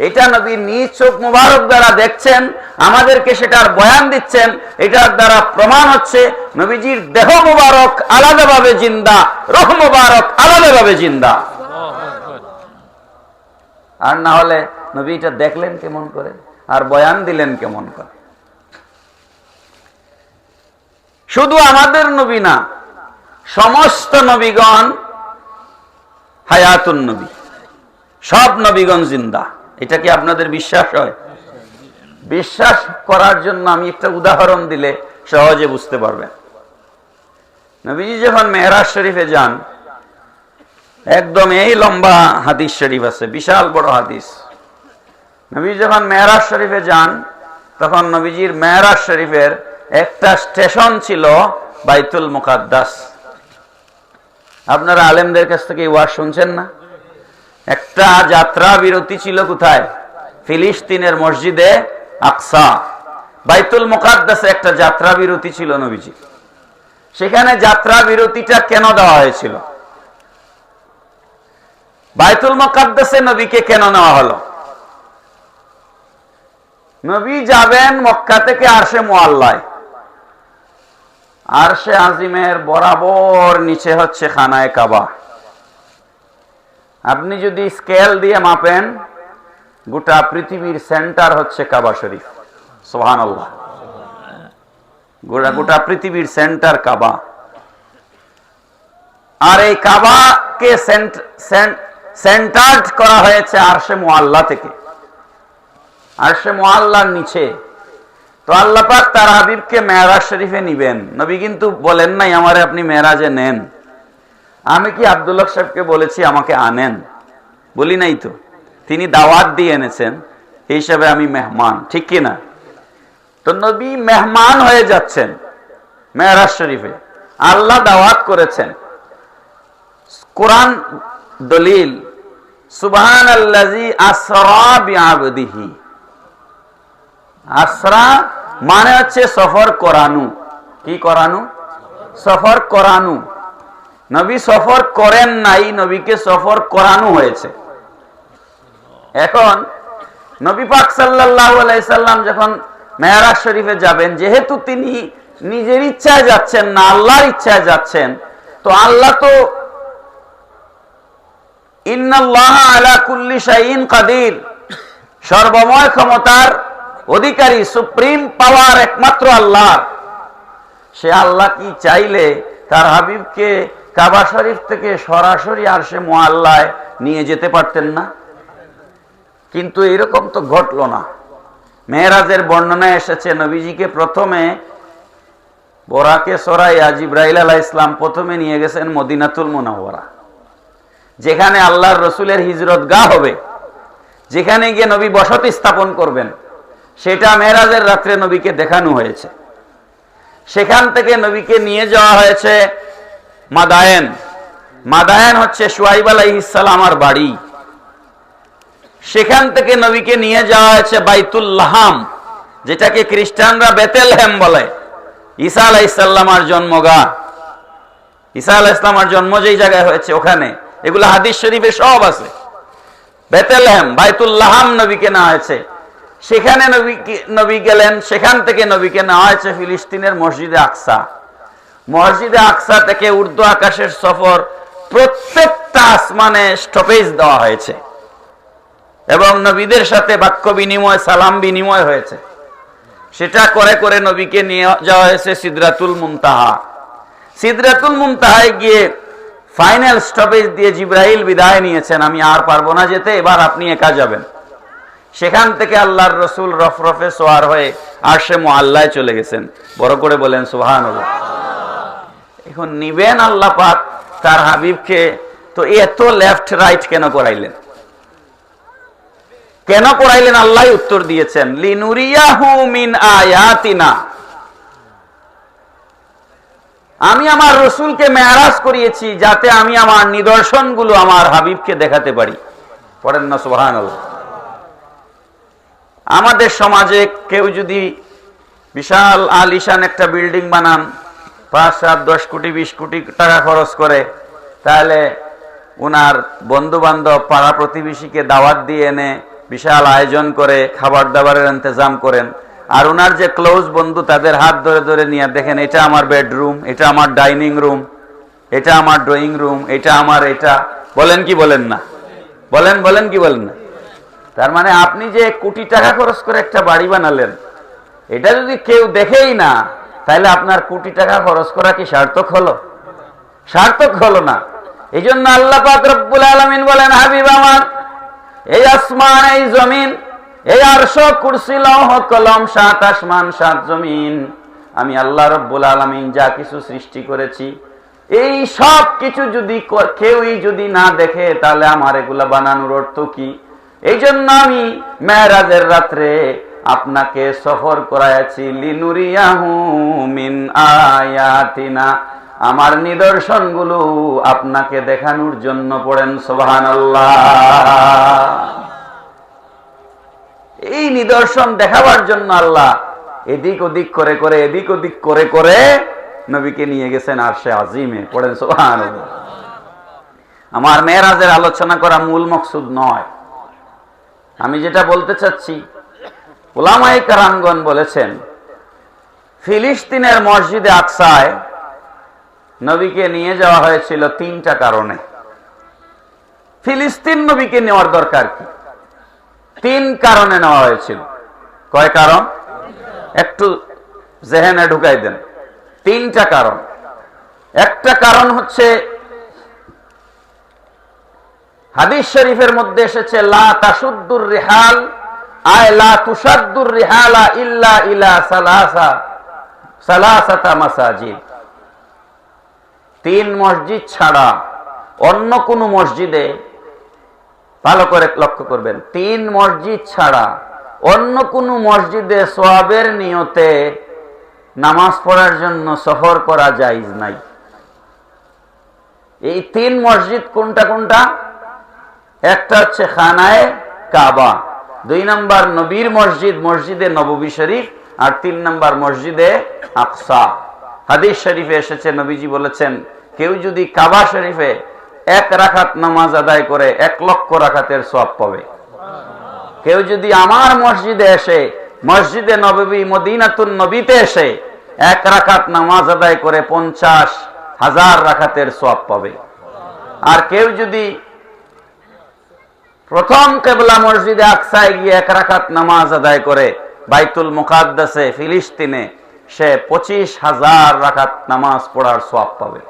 Speaker 1: এটা নবী নিজ চোখ মোবারক দ্বারা দেখছেন, আমাদেরকে সেটার বয়ান দিচ্ছেন। এটার দ্বারা প্রমাণ হচ্ছে নবীজির দেহ মোবারক আলাদাভাবে জিন্দা, রূহ মোবারক আলাদাভাবে জিন্দা। আর না হলে নবী এটা দেখলেন কেমন করে, আর বয়ান দিলেন কেমন করে? শুধু আমাদের নবী না, সমস্ত নবীগণ হায়াতুন নবী, সব নবীগণ জিন্দা। এটা কি আপনাদের বিশ্বাস হয়? বিশ্বাস করার জন্য আমি একটা উদাহরণ দিলে সহজে বুঝতে পারবেন। নবীজি যখন মেহরাজ শরীফে যান, একদম এই লম্বা হাদিস শরীফ আছে, বিশাল বড় হাদিস। নবী যখন মেহরাজ শরীফে যান, তখন নবীজির মেহরাজ শরীফের একটা স্টেশন ছিল বাইতুল মুকাদ্দাস। আপনারা আলেমদের কাছ থেকে ওয়াজ শুনছেন না? একটা যাত্রা বিরতি ছিল কোথায়? ফিলিস্তিনের মসজিদে আকসা। বাইতুল মুকাদ্দাসে একটা যাত্রা বিরতি ছিল নবীজি। সেখানে যাত্রা বিরতিটা কেন দেওয়া হয়েছিল? বাইতুল মুকাদ্দাসে নবীকে কেন নেওয়া হলো? নবী যাবেন মক্কা থেকে আরশে মুআল্লায়। আরশে আজিমের বরাবর নিচে হচ্ছে খানায়ে কাবা। আপনি যদি স্কেল দিয়ে মাপেন, গোটা পৃথিবীর সেন্টার হচ্ছে কাবা শরীফ। সুবহানাল্লাহ। গোটা পৃথিবীর সেন্টার কাবা। আর এই কাবাকে সেন্টার্ড করা হয়েছে আরশে মুআল্লা থেকে, আরশে মুআল্লার নিচে। তো আল্লাহ পাক তার হাবিবকে মেরাজ শরীফে নিবেন। নবী কিন্তু বলেন নাই আমারে আপনি মেরাজে নেন। আমি কি আব্দুল্লাহ সাহেবকে বলেছি আমাকে আনেন? বলি নাই তো। তিনি দাওয়াত দিয়ে এনেছেন, এই হিসাবে আমি মেহমান, ঠিক কিনা? তো নবী মেহমান হয়ে যাচ্ছেন মেরাজ শরীফে, আল্লাহ দাওয়াত করেছেন। কোরআন দলিল, সুবহানাল্লাযী আসরা বিআবদিহি। আসরা মানে হচ্ছে সফর করানো। কি করানো? সফর করানো। নবী সফর করেন নাই, নবীকে সফর করানো হয়েছে। এখন নবী পাক সাল্লাল্লাহু আলাইহি সাল্লাম যখন মেরাজ শরীফে যাবেন, যেহেতু তিনি নিজের ইচ্ছায় যাচ্ছেন না, আল্লাহর ইচ্ছায় যাচ্ছেন, তো আল্লাহ তো ইন্নাল্লাহা আলা কুল্লি শাইইন কাদির, সর্বময় ক্ষমতার অধিকারী, সুপ্রিম পাওয়ার একমাত্র আল্লাহ। সে আল্লাহ কি চাইলে তার হাবিবকে কাবা শরীফ থেকে সরাসরি আরশে মুআল্লায় নিয়ে যেতে পারতেন না? কিন্তু এরকম তো ঘটল না। মেরাজের বর্ণনায় এসেছে নবীজিকে প্রথমে বোরাকে সরাইয়া জিবরাইল আলাইহিস সালাম প্রথমে নিয়ে গেছেন মদিনাতুল মুনাওয়ারা, যেখানে আল্লাহর রসুলের হিজরত গাহ হবে। যেখানে গিয়ে নবী বসতি স্থাপন করবেন, সেটা মেরাজের রাত্রে নবীকে দেখানো হয়েছে। সেখান থেকে নবীকে নিয়ে যাওয়া হয়েছে মাদায়েন। মাদায়েন হচ্ছে শুআইব আলাইহিস সালামের বাড়ি। সেখান থেকে নবীকে নিয়ে যাওয়া হয়েছে বাইতুল লাহাম, যেটাকে খ্রিস্টানরা বেতেলহেম বলে। ঈসা আলাইহিস সালামের জন্মগা, ঈসা আলাইহিস সালামের জন্ম যেই জায়গায় হয়েছে ওখানে, এগুলো হাদিস শরীফে সব আছে। বেতেলহেম, বাইতুল লাহাম নবীকে নেওয়া হয়েছে। সেখানে নবী গেলেন। সেখান থেকে নবীকে নেওয়া হয়েছে ফিলিস্তিনের মসজিদে আকসা। মসজিদে আকসা থেকে উর্দু আকাশের সফর, প্রত্যেকটা আসমানে স্টপেজ দেওয়া হয়েছে এবং নবীদের সাথে বাক্য বিনিময়, সালাম বিনিময় হয়েছে। সেটা করে করে নবীকে নিয়ে যাওয়া হয়েছে সিদরাতুল মুনতাহা। সিদরাতুল মুনতাহায় গিয়ে ফাইনাল স্টপেজ দিয়ে জিবরাইল বিদায় নিয়েছেন, আমি আর পারবো না যেতে, এবার আপনি একা যাবেন। সেখান থেকে আল্লাহর রসুল রফরফে সোয়ার হয়ে আরশে মুআল্লায় চলে গেছেন। বড় করে বলেন সুবহানাল্লাহ। এখন নিবেন আল্লাহ পাক তার হাবিবকে, তো এত লেফট রাইট কেন করাইলেন? কেন করাইলেন? আল্লাহ উত্তর দিয়েছেন, লিনুরিয়াহু মিন আয়াতিনা। আমি আমার রসুলকে মেরাজ করিয়েছি যাতে আমি আমার নিদর্শনগুলো আমার হাবিবকে দেখাতে পারি। পড়েন না সুবহানাল্লাহ। আমাদের সমাজে কেউ যদি বিশাল আলিশান একটা বিল্ডিং বানান, 5, 7, 10 কোটি 20 কোটি টাকা খরচ করে, তাহলে উনার বন্ধু বান্ধব পাড়া প্রতিবেশীকে দাওয়াত দিয়ে এনে বিশাল আয়োজন করে খাবার দাবারের ইন্তজাম করেন। আর উনার যে ক্লোজ বন্ধু, তাদের হাত ধরে ধরে নিয়ে দেখেন, এটা আমার বেডরুম, এটা আমার ডাইনিং রুম, এটা আমার ড্রয়িং রুম, এটা আমার, এটা বলেন কি বলেন না? বলেন কি বলেন না? তার মানে আপনি যে কোটি টাকা খরচ করে একটা বাড়ি বানালেন, এটা যদি কেউ দেখেই না, তাহলে আপনার কোটি টাকা খরচ করা কি সার্থক হলো? সার্থক হলো না। এই জন্য আল্লাহ পাক রব্বুল আলামিন বলেন, হাবিব আমার, এই আসমান, এই জমিন, এই আরশ, কুরসি, লৌহ কলম, 7 আসমান 7 জমিন, আমি আল্লাহ রব্বুল আলামিন যা কিছু সৃষ্টি করেছি, এই সব কিছু যদি কেউই যদি না দেখে, তাহলে আমার এগুলা বানানোর অর্থ কি? এই জন্য আমি মেরাজের রাত্রে আপনাকে সফর করাইছি, লিনুরিয়াহু মিন আয়াতিনা, আমার নিদর্শনগুলো আপনাকে দেখানোর জন্য। পড়েন সুবহানাল্লাহ। এই নিদর্শন দেখাবার জন্য আল্লাহ এদিক ওদিক করে করে, এদিক ওদিক করে করে নবীকে নিয়ে গেছেন আরশে আজিমে। পড়েন সুবহানাল্লাহ। আমার মেরাজের আলোচনা করা মূল মকসুদ নয়। আমি যেটা বলতে চাচ্ছি, উলামায়ে কেরামগণ বলেছেন, ফিলিস্তিনের মসজিদে আকসায় নবীকে নিয়ে যাওয়া হয়েছিল 3টা কারণে। ফিলিস্তিন নবীকে নেওয়ার দরকার কি? 3 কারণে নেওয়া হয়েছিল। কয় কারণ? একটু জেহেনে ঢুকাই দেন। 3টা কারণ। একটা কারণ হচ্ছে, হাদিস শরীফের মধ্যে এসেছে, লা তাশুদ্দুর রিহাল, আয় লা তুশাদ্দুর রিহালা ইল্লা ইলা সালাসাতা মাসাজিদ। 3 মসজিদ ছাড়া অন্য কোন মসজিদে, ভালো করে লক্ষ্য করবেন, 3 মসজিদ ছাড়া অন্য কোন মসজিদে সওয়াবের নিয়তে নামাজ পড়ার জন্য সফর করা জায়েজ নাই। এই 3 মসজিদ কোনটা কোনটা? একটা হচ্ছে খানায়ে কাবা, 2 নম্বর নবীর মসজিদ, মসজিদে নববী শরীফ, আর 3 নম্বর মসজিদে আকসা। হাদিস শরীফে এসেছে, নবীজি বলেছেন, কেউ যদি কাবা শরীফে 1 রাকাত নামাজ আদায় করে 1 লক্ষ রাকাতের সওয়াব পাবে। কেউ যদি আমার মসজিদে এসে, মসজিদে নববী মদিনাতুন নবীতে এসে 1 রাকাত নামাজ আদায় করে 50,000 রাকাতের সওয়াব পাবে। আর কেউ যদি প্রথম কিবলা মসজিদে আকসায় গিয়ে 1 রাকাত নামাজ আদায় করে বাইতুল মুকাদ্দাসে ফিলিস্তিনে, সে 25,000 রাকাত নামাজ পড়ার সওয়াব পাবে।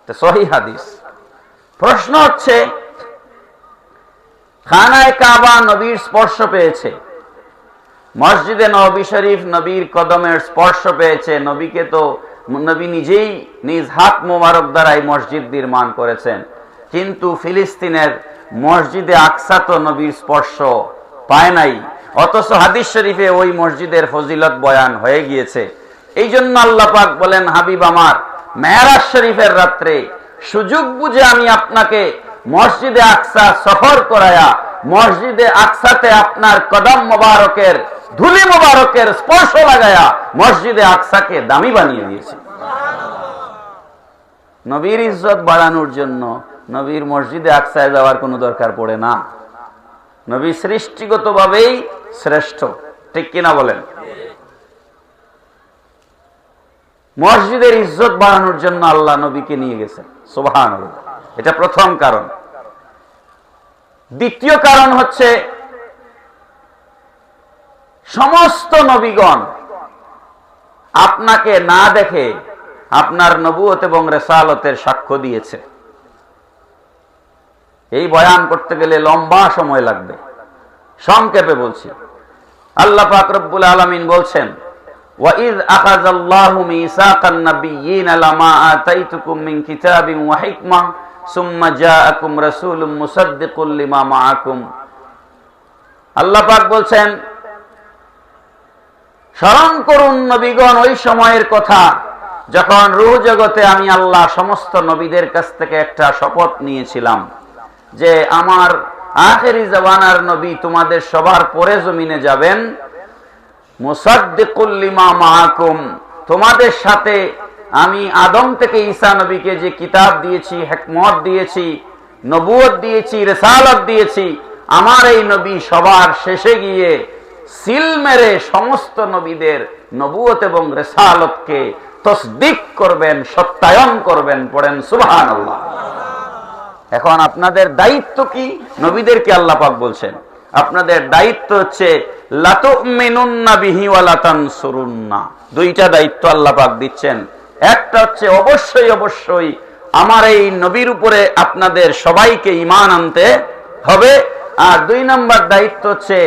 Speaker 1: তো সহিহ হাদিস। প্রশ্ন হচ্ছে, খানায়ে কাবা নবীর স্পর্শ পেয়েছে, মসজিদে নববী শরীফ নবীর কদমের স্পর্শ পেয়েছে, নবীকে তো নবী নিজেই নিজ হাত মোবারক দ্বারা এই মসজিদ নির্মাণ করেছেন, কিন্তু ফিলিস্তিনের মসজিদে আকসা তো নবীর স্পর্শ পায় নাই, অথচ হাদিস শরীফে ওই মসজিদের ফজিলত বয়ান হয়ে গিয়েছে। এই জন্য আল্লাহ পাক বলেন, হাবিব আমার, মেরাজ শরীফের রাত্রে সুযোগ বুঝে আমি আপনাকে মসজিদে আকসা সফর করায়া মসজিদে আকসাতে আপনার কদম মোবারকের ধুলি মোবারকের স্পর্শ লাগায়া মসজিদে আকসাকে দামি বানিয়ে দিয়েছি। নবীর ইজ্জত বাড়ানোর জন্য নবীর মসজিদে আকসায় যাওয়ার কোনো দরকার পড়ে না। নবী সৃষ্টিগতভাবেই শ্রেষ্ঠ, ঠিক কিনা বলেন? মসজিদের ইজ্জত বাড়ানোর জন্য আল্লাহ নবীকে নিয়ে গেছেন, সুবহানাল্লাহ। এটা প্রথম কারণ। দ্বিতীয় কারণ হচ্ছে, সমস্ত নবীগণ আপনাকে না দেখে আপনার নবুয়ত এবং রিসালতের সাক্ষ্য দিয়েছে। এই বয়ান করতে গেলে লম্বা সময় লাগবে, সংক্ষেপে বলছি। আল্লাহ পাক রব্বুল আলামিন বলছেন, وَإِذْ أَخَذَ اللَّهُ مِيثَاقَ النَّبِيِّينَ لَمَا آتَيْتُكُم مِّن كِتَابٍ وَحِكْمَةٍ ثُمَّ جَاءَكُمْ رَسُولٌ مُصَدِّقٌ لِّمَا مَعَكُمْ। আল্লাহ পাক বলছেন, স্মরণ করুন নবীগণ ওই সময়ের কথা যখন রূহ জগতে আমি আল্লাহ সমস্ত নবীদের কাছ থেকে একটা শপথ নিয়েছিলাম যে আমার আখেরি জামানার নবী তোমাদের সবার পরে জমিনে যাবেন, মুসাদ্দিকুল লিমা মাআকুম, তোমাদের সাথে আমি আদম থেকে ঈসা নবীকে যে কিতাব দিয়েছি, হিকমত দিয়েছি, নবুয়ত দিয়েছি, রিসালাত দিয়েছি, আমার এই নবী সবার শেষে গিয়ে সিল মেরে সমস্ত নবীদের নবুয়ত এবং রিসালতকে তসদিক করবেন, সত্যায়ন করবেন। পড়েন সুবহানাল্লাহ। এখন আপনাদের দায়িত্ব কি? নবীদেরকে আল্লাহ পাক বলছেন আপনাদের দায়িত্ব হচ্ছে লাতুমিনুন্না বিহি ওয়া লাতানসুরুন্না। দুইটা দায়িত্ব আল্লাহ পাক দিচ্ছেন। একটা হচ্ছে অবশ্যই অবশ্যই আমার এই নবীর উপরে আপনাদের সবাইকে ঈমান আনতে হবে, আর দুই নম্বর দায়িত্ব হচ্ছে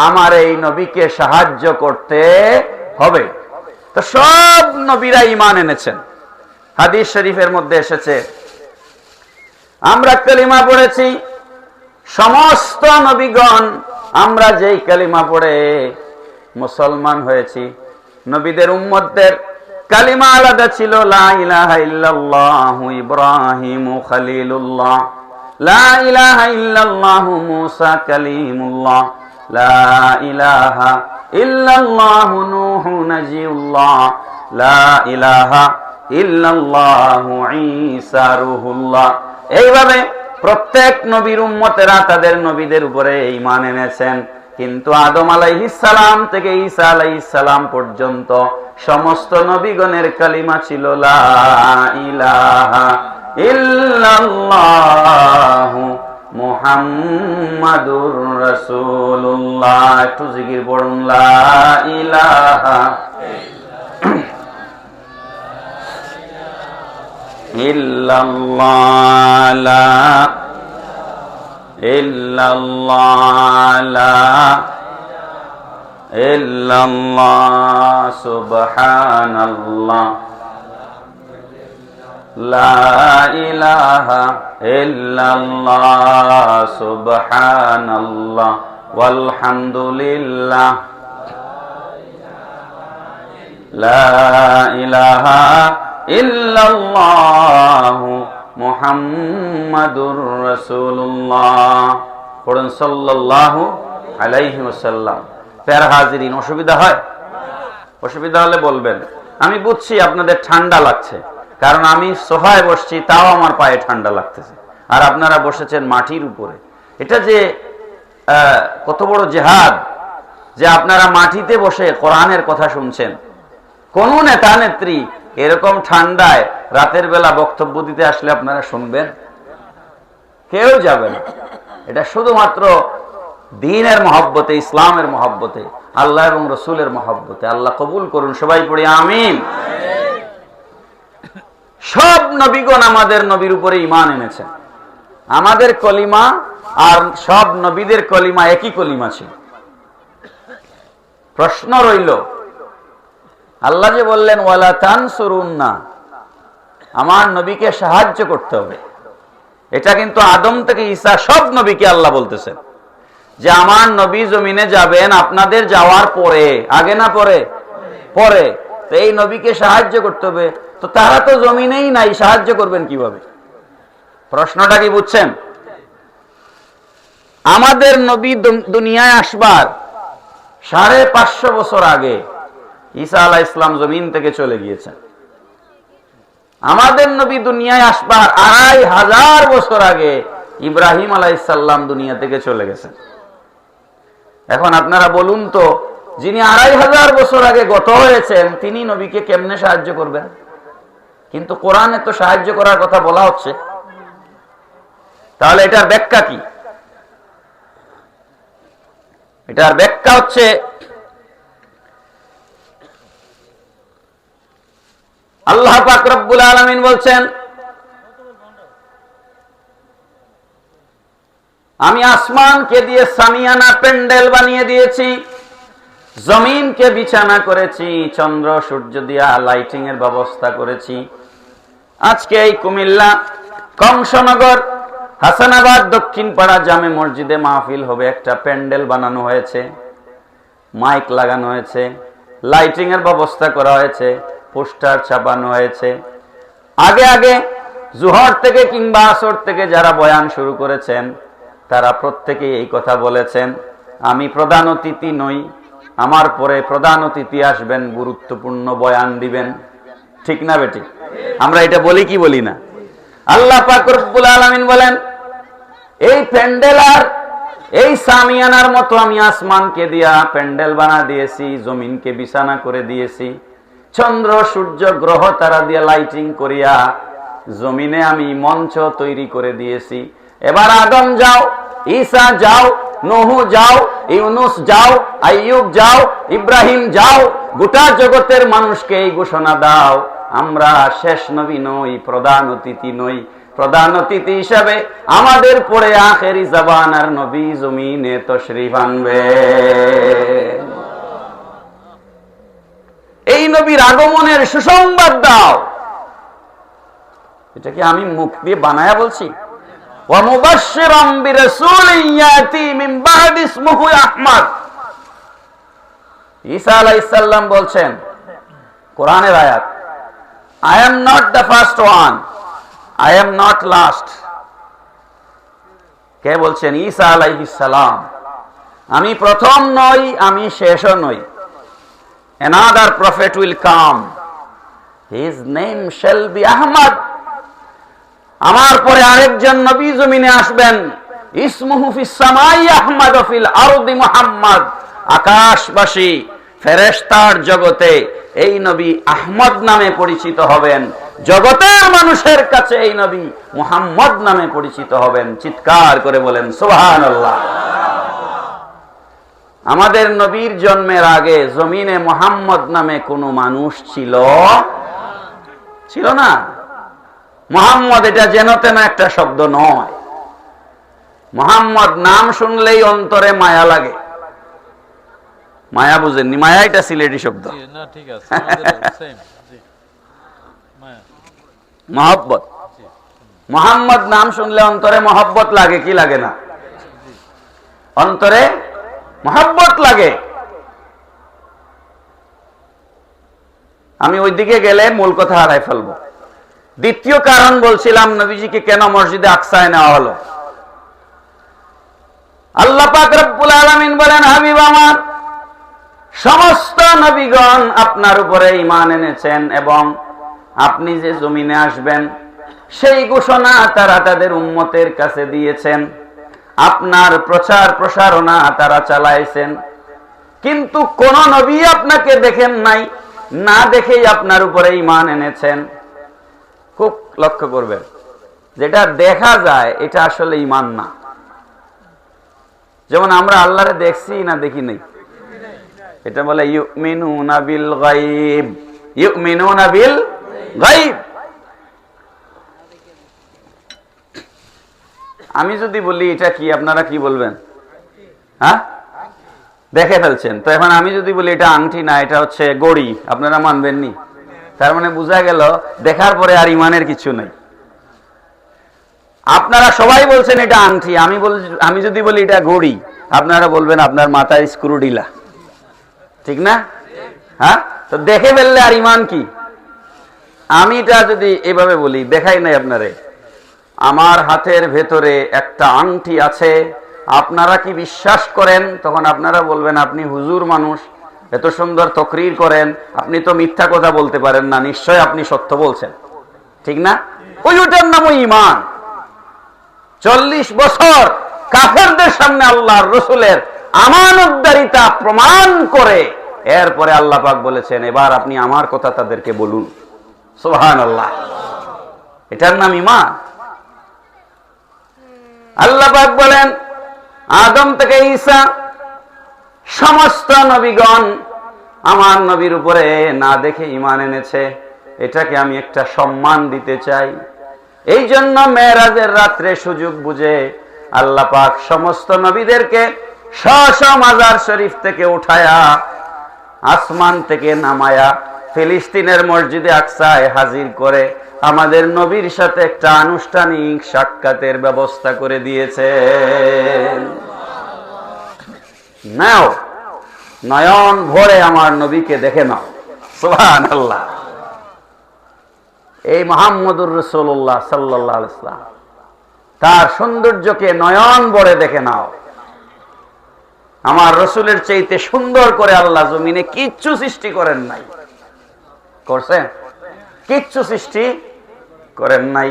Speaker 1: আমার এই নবীকে সাহায্য করতে হবে। তো সব নবীরা ঈমান এনেছেন। হাদিস শরীফের মধ্যে এসেছে, আমরা কালিমা পড়েছি, সমস্ত নবীগণ আমরা যেই কালিমা পড়ে মুসলমান হয়েছি। নবীদের উম্মতদের কালিমা আলাদা ছিল, লা ইলাহা ইল্লাল্লাহু ইব্রাহিমু খলিলুল্লাহ, লা ইলাহা ইল্লাল্লাহু মুসা কালিমুল্লাহ, লা ইলাহা ইল্লাল্লাহু নূহু নাজিউল্লাহ, লা ইলাহা ইল্লাল্লাহু ঈসা রূহুল্লাহ। এইভাবে প্রত্যেক নবীর উম্মতেরা তাদের নবীদের উপরে ঈমান এনেছেন। কিন্তু আদম আলাইহিস সালাম থেকে ঈসা আলাইহিস সালাম পর্যন্ত সমস্ত নবীগণের কালিমা ছিল লা ইলাহা ইল্লাল্লাহু মুহাম্মাদুর রাসূলুল্লাহ। একটু জিকির পড়ুন, লা ইলাহা ইল্লাল্লাহ, লা ইল্লাল্লাহ, লা ইল্লাল্লাহ, সুবহানাল্লাহ, লা ইলাহা ইল্লাল্লাহ, সুবহানাল্লাহ, ওয়ালহামদুলিল্লাহ, লা ইলাহা ইল্লাল্লাহু মুহাম্মাদুর রাসূলুল্লাহ। পড়ুন সাল্লাল্লাহু আলাইহি ওয়াসাল্লাম। প্যারা হাজিরিন, অসুবিধা হয়? অসুবিধা হলে বলবেন। আমি বুঝছি আপনাদের ঠান্ডা লাগছে, কারণ আমি সোফায় বসছি তাও আমার পায়ে ঠান্ডা লাগতেছে, আর আপনারা বসেছেন মাটির উপরে। এটা যে কত বড় জিহাদ যে আপনারা মাটিতে বসে কোরআনের কথা শুনছেন। কোন নেতা নেত্রী এরকম ঠান্ডায় রাতের বেলা বক্তব্য দিতে আসলে আপনারা শুনবেন? কেউ যাবে না। এটা শুধুমাত্র দ্বীনের মহব্বতে, ইসলামের মহব্বতে, আল্লাহ এবং রসুলের মহব্বতে। আল্লাহ কবুল করুন, সবাই পড়ি আমিন। সব নবীগণ আমাদের নবীর উপরে ঈমান এনেছেন। আমাদের কলিমা আর সব নবীদের কলিমা একই কলিমা ছিল। প্রশ্ন রইল, আল্লাহ যে বললেন ওয়ালা তানসুরুন্না, আমার নবীকে সাহায্য করতে হবে, এটা কিন্তু আদম থেকে ঈসা সব নবীকে আল্লাহ বলতেছেন যে আমার নবী জমিনে যাবেন আপনাদের যাওয়ার পরে, আগে না পরে? পরে। তো এই নবীকে সাহায্য করতে হবে, তো তারা তো জমিনেই নাই, সাহায্য করবেন কিভাবে? প্রশ্নটা কি বুঝছেন? আমাদের নবী দুনিয়ায় আসবার 550 বছর আগে ঈসা আলাইহিস সালাম জমিন থেকে চলে গিয়েছেন। আমাদের নবী দুনিয়ায় আসবার 2500 বছর আগে ইব্রাহিম আলাইহিস সালাম দুনিয়া থেকে চলে গেছেন। এখন আপনারা বলুন তো, যিনি 2500 বছর আগে গত হয়েছেন তিনি নবীকে কেমনে সাহায্য করবেন? কিন্তু কোরআনে তো সাহায্য করার কথা বলা হচ্ছে। তাহলে এটার ব্যাখ্যা কি? এটার ব্যাখ্যা হচ্ছে আল্লাহ পাক রব্বুল আলামিন বলছেন, আমি আসমানকে দিয়ে সামিয়ানা প্যান্ডেল বানিয়ে দিয়েছি, জমিনকে বিছানা করেছি, চন্দ্র সূর্য দিয়া লাইটিং এর ব্যবস্থা করেছি। আজকে এই কুমিল্লা কংসনগর হাসানাবাদ দক্ষিণ পাড়া জামে মসজিদে মাহফিল হবে, একটা প্যান্ডেল বানানো হয়েছে, মাইক লাগানো হয়েছে, লাইটিং এর ব্যবস্থা করা হয়েছে, পোস্টার ছাপানো হয়েছে। আগে আগে জোহর থেকে কিংবা আসর থেকে যারা বয়ান শুরু করেছেন তারা প্রত্যেকেই এই কথা বলেছেন, আমি প্রধান অতিথি নই, আমার পরে প্রধান অতিথি আসবেন, গুরুত্বপূর্ণ বয়ান দিবেন। ঠিক না বেটি? আমরা এটা বলি কি বলি না? আল্লাহ পাক রব্বুল আলামিন বলেন, এই প্যান্ডেল আর এই সামিয়ানার মতো আমি আসমানকে দিয়া প্যান্ডেল বানা দিয়েছি, জমিনকে বিছানা করে দিয়েছি, চন্দ্র সূর্য গ্রহ তারা দিয়া লাইটিং করিয়া জমিনে আমি মঞ্চ তৈরি করে দিয়েছি। এবার আদম যাও, ঈসা যাও, নূহ যাও, ইউনুস যাও, আইয়ুব যাও, ইব্রাহিম যাও, গোটা জগতের মানুষকে এই ঘোষণা দাও, আমরা শেষ নবী নই, প্রধান অতিথি নই, প্রধান অতিথি হিসাবে আমাদের পরে আখেরি জামানার নবী জমিনে তশরিফ আনবে। এই নবীর আগমনের সুসংবাদ দাও। এটা কি আমি মুখ দিয়ে বানায়া বলছি? ওয়া মুবাশশিরাম বিরাসূলিন ইয়াতি মিন বা'দি ইসমুহু আহমদ। ঈসা আলাইহিস সালাম বলছেন, কোরআনের আয়াত, I am not the first one, I am not last. কে বলছেন? ঈসা আলাইহিস সালাম। আমি প্রথম নই, আমি শেষও নই। Another prophet will come, his name shall be Ahmad. আমার পরে আরেকজন নবী জমিনে আসবেন, ইসমুহু ফিস সামাই আহমদ ওয়া ফিল আরদি মুহাম্মদ। আকাশবাসী ফেরেশতার জগতে এই নবী আহমদ নামে পরিচিত হবেন, জগতের মানুষের কাছে এই নবী মুহাম্মদ নামে পরিচিত হবেন। চিৎকার করে বলেন সুবহানাল্লাহ। আমাদের নবীর জন্মের আগে জমিনে মুহাম্মদ নামে কোনো মানুষ ছিল না। মুহাম্মদ এটা যেন তেন একটা শব্দ নয়। মুহাম্মদ নাম শুনলেই অন্তরে মায়া লাগে। মায়া বুঝেননি? মায়া এটা সিলেটি শব্দ।
Speaker 2: না, ঠিক আছে, আমাদের সেম। জি, মায়া,
Speaker 1: মহব্বত। মুহাম্মদ নাম শুনলে অন্তরে মহব্বত লাগে কি লাগে না? অন্তরে মহব্বত লাগে। আমি ওইদিকে গেলে মূল কথা হারাই ফেলবো। দ্বিতীয় কারণ বলছিলাম নবীজিকে কেন মসজিদে আকসায় নেওয়া হলো। আল্লাহ পাক রব্বুল আলামিন বলেন, হাবিব আমার, সমস্ত নবীগণ আপনার উপরে ঈমান এনেছেন এবং আপনি যে জমিনে আসবেন সেই ঘোষণা তারা তাদের উম্মতের কাছে দিয়েছেন, আপনার প্রচার প্রসারণা তারা চালাইছেন, কিন্তু কোন নবী আপনাকে দেখেন নাই, না দেখেই আপনার উপরে ঈমান এনেছেন। খুব লক্ষ্য করবেন, যেটা দেখা যায় এটা আসলে ঈমান না। যেমন আমরা আল্লাহরে দেখছি না দেখি নাই, এটা বলে ইউমিনুনা বিল গায়ব। ইউমিনুনা বিল গায়ব। আমি যদি বলি এটা কি, আপনারা কি বলবেন? হ্যাঁ, দেখে ফেলছেন তো। এখন আমি যদি বলি এটা আংটি না, এটা হচ্ছে গড়ি, আপনারা মানবেন নি? তার মানে বোঝা গেল দেখার পরে আর ইমানের কিছু নাই। আপনারা সবাই বলছেন এটা আংটি, আমি যদি বলি এটা ঘড়ি, আপনারা বলবেন আপনার মাথায় স্ক্রু ঢিলা, ঠিক না? হ্যাঁ, তো দেখে ফেললে আর ইমান কি? আমি এটা যদি এভাবে বলি, দেখাই নাই আপনারে, আমার হাতের ভেতরে একটা আংটি আছে, আপনারা কি বিশ্বাস করেন? তখন আপনারা বলবেন আপনি হুজুর মানুষ, এত সুন্দর তকরির করেন, আপনি তো মিথ্যা কথা বলতে পারেন না, নিশ্চয় আপনি সত্য বলছেন, ঠিক না? ওইটার নাম ঈমান। 40 বছর কাফেরদের সামনে আল্লাহর রাসূলের আমানতদারিতা প্রমাণ করে এরপরে আল্লাহ পাক বলেছেন এবার আপনি আমার কথা তাদেরকে বলুন। সুবহানাল্লাহ, এটার নাম ঈমান। আল্লাহ পাক বলেন আদম থেকে ঈসা সমস্ত নবীগণ আমার নবীর উপরে না দেখে ঈমান এনেছে, এটাকে আমি একটা সম্মান দিতে চাই। এই জন্য মেরাজের রাত্রে সুযোগ বুঝে আল্লাহ পাক সমস্ত নবীদেরকে স্ব মাজার শরীফ থেকে উঠায়া আসমান থেকে নামায়া ফিলিস্তিনের মসজিদে আকসায় হাজির করে আমাদের নবীর সাথে একটা আনুষ্ঠানিক সাক্ষাতের ব্যবস্থা করে দিয়েছে। নাও, নয়ন ভরে আমার নবীকে দেখে নাও। সুবহানাল্লাহ। এই মুহাম্মদুর রাসূলুল্লাহ সাল্লাল্লাহু আলাইহি ওয়াসাল্লাম, তার সৌন্দর্যকে নয়ন ভরে দেখে নাও। আমার রসুলের চাইতে সুন্দর করে আল্লাহ জমিনে কিচ্ছু সৃষ্টি করেন নাই। করছেন? কিচ্ছু সৃষ্টি করেন নাই।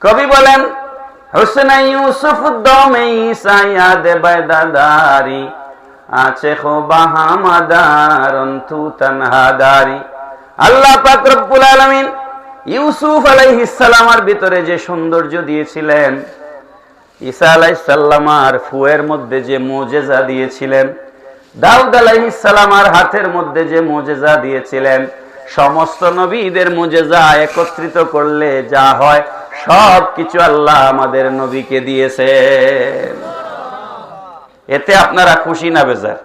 Speaker 1: কবি বলেন হুসেন ইউসুফ দমে সায়াদ বাইদাদারি আছে খো বাহামাদারন তু তানহাদারি। আল্লাহ পাক রব্বুল আলামিন ইউসুফ আলাইহিস সালামের ভিতরে যে সৌন্দর্য দিয়েছিলেন, ঈসা আলাইহিস সালামের ফুয়ের মধ্যে যে মুজিজা দিয়েছিলেন, দাউদ আলাইহিস সালামের হাতের মধ্যে যে মুজিজা দিয়েছিলেন, সমস্ত নবীদের মুজিজা একত্রিত করলে যা হয় সব কিছু আল্লাহ আমাদের নবীকে দিয়েছেন। এতে আপনারা খুশি না বেজার?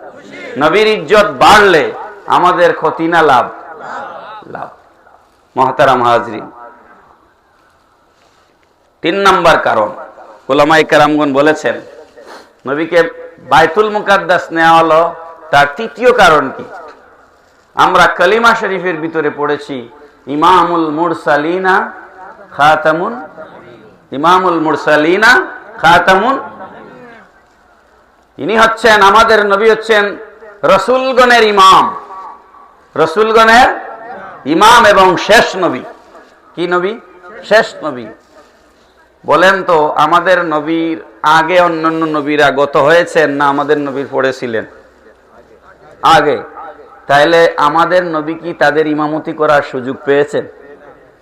Speaker 1: নবীর ইজ্জত বাড়লে আমাদের ক্ষতি না লাভ? লাভ। মুহতারাম হাজরিন, 3 নম্বর কারণ উলামায়ে কেরামগণ বলেছেন নবীকে বাইতুল মুকাদ্দাস নেওয়া হলো তার তৃতীয় কারণ কি? আমরা কালিমা শরীফের ভিতরে পড়েছি ইমামুল মুরসালিনা খাতামুন, ইমামুল মুরসালিনা খাতামুন। ইনি হচ্ছেন আমাদের নবী, হচ্ছেন রাসূলগণের ইমাম, রাসূলগণের ইমাম এবং শেষ নবী। কি নবী? শেষ নবী। বলেন তো আমাদের নবীর আগে অন্যান্য নবীরা গত হয়েছেন না আমাদের নবীর পড়েছিলেন? আগে। তাইলে আমাদের নবী কি তাদের ইমামতি করার সুযোগ পেয়েছেন?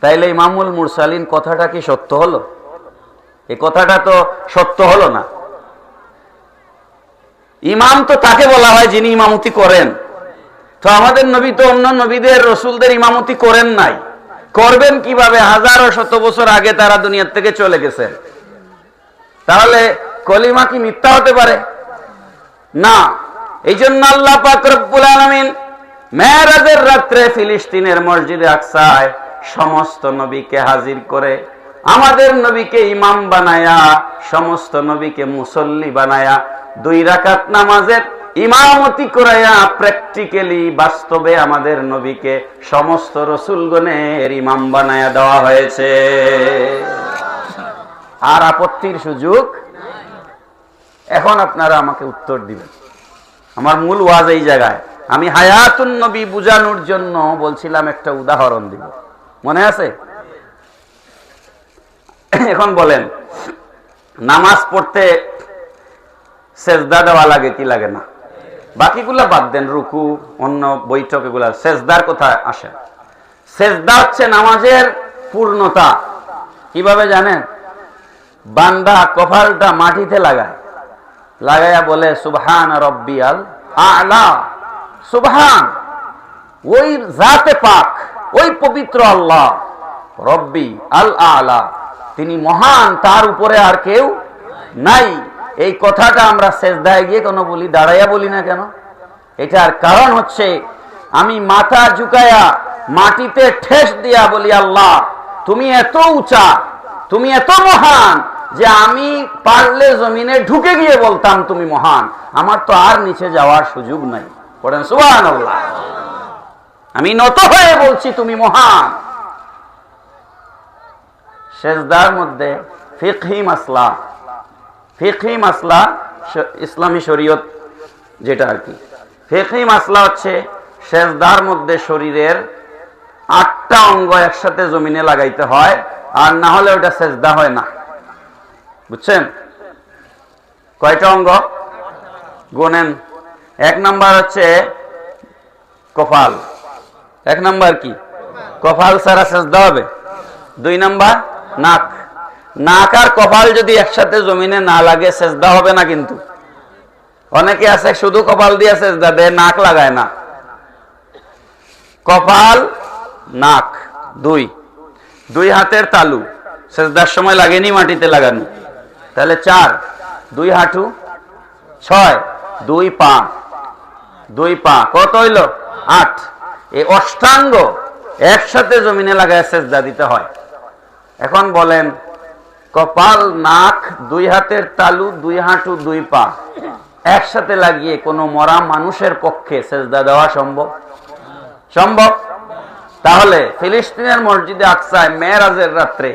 Speaker 1: তাইলে ইমামুল মুরসালিন কথাটা কি সত্য হলো? এই কথাটা তো সত্য হলো না। ইমাম তো তাকে বলা হয় যিনি ইমামতি করেন। তো আমাদের নবী তো অন্য নবীদের রসুলদের ইমামতি করেন নাই, করবেন কিভাবে? হাজারো শত বছর আগে তারা দুনিয়ার থেকে চলে গেছেন। তাহলে কলিমা কি মিথ্যা হতে পারে? না। এই জন্য আল্লাহ পাক রব্বুল আলামিন মেরাজের রাত্রে ফিলিস্তিনের মসজিদে আকসায় সমস্ত নবীকে হাজির করে আমাদের নবীকে ইমাম বানায়া, সমস্ত নবীকে মুসল্লি বানায়া 2 রাকাত নামাজের ইমামতি করায়া প্র্যাকটিক্যালি বাস্তবে আমাদের নবীকে সমস্ত রাসূলগণের ইমাম বানায়া দেওয়া হয়েছে। আর আপত্তির সুযোগ। এখন আপনারা আমাকে উত্তর দিবেন। আমার মূল ওয়াজ এই জায়গায়। আমি হায়াতুন নবী বুঝানোর জন্য বলছিলাম একটা উদাহরণ দিব, মনে আছে? এখন বলেন নামাজ পড়তে সেজদা দেওয়া লাগে কি লাগে না? বাকিগুলা বাদ দেন, রুকু অন্য বৈঠক এগুলা, সেজদার কথা আসে। সেজদা হচ্ছে নামাজের পূর্ণতা। কিভাবে জানেন? বান্দা কপালটা মাটিতে লাগায়, লাগাইয়া বলে সুবহান রব্বিয়াল আলা। সুবহান ওই জাতে পাক, ওই পবিত্র আল্লাহ, রব্বি আল আলা, তিনি মহান, তার উপরে আর কেউ নাই। এই কথাটা আমরা সেজদায় গিয়ে কোনো বলি, দাঁড়াইয়া বলি না কেন? এটার কারণ হচ্ছে আমি মাথা ঝুঁকায়া মাটিতে ঠেস দিয়া বলি আল্লাহ তুমি এত উঁচা, তুমি এত মহান যে আমি পারলে জমিনে ঢুকে গিয়ে বলতাম তুমি মহান, আমার তো আর নিচে যাওয়ার সুযোগ নাই। পড়েন সুবহানাল্লাহ। আমি নত হয়ে বলছি তুমি মহান। সেজদার মধ্যে ফিকহি মাসলা ইসলামী শরীয়ত যেটা আর কি, ফিকহি মাসলা হচ্ছে সেজদার মধ্যে শরীরের 8টা অঙ্গ একসাথে জমিনে লাগাইতে হয়, আর না হলে ওটা সেজদা হয় না। বুঝছেন? কয়টা অঙ্গ গোনেন? 1 নাম্বার হচ্ছে কপাল। 1 নাম্বার কি? কপাল ছাড়া সেজদা হবে। 2 নাম্বার নাক। নাক আর কপাল যদি একসাথে জমিনে না লাগে সেজদা হবে না। কিন্তু অনেকে আছে শুধু কপাল দিয়ে সেজদা দেয়, নাক লাগায় না। কপাল, নাক, 2 হাতের তালু সেজদার সময় লাগেনি, মাটিতে লাগানো, তাহলে 4, 2 হাঁটু, 6, 2 পা, কত হইল? 8। এই অষ্টাঙ্গ একসাথে জমিনে লাগায় সেজদা দিতে হয়। এখন বলেন, কপাল, নাক, 2 হাতের তালু, 2 হাঁটু, 2 পা একসাথে লাগিয়ে কোনো মরা মানুষের পক্ষে সেজদা দেওয়া সম্ভব? সম্ভব? তাহলে ফিলিস্তিনের মসজিদে আকসায় মেরাজের রাত্রে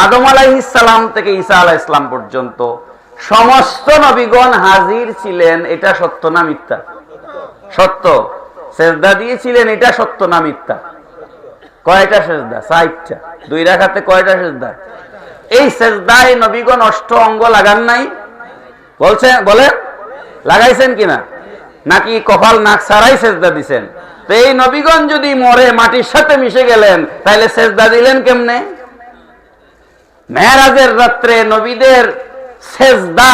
Speaker 1: আদম আলাইহিস সালাম থেকে ঈসা আলাইহিস সালাম পর্যন্ত সমস্ত নবীগণ হাজির ছিলেন, এটা সত্য না মিথ্যা? সত্য। সেজদা দিয়েছিলেন, এটা সত্য না মিথ্যা? কয়টা সেজদা? 60টা। 2 রাকাতে কয়টা সেজদা? এই সেজদায় নবীগণ 8 অঙ্গ লাগান নাই? বলেন লাগাইছেন কিনা? নাকি কপাল নাক ছাড়াই সেজদা দিছেন? তো এই নবীগণ যদি মরে মাটির সাথে মিশে গেলেন, তাহলে সেজদা দিলেন কেমনে? মেরাজের রাত্রে নবীদের সেজদা,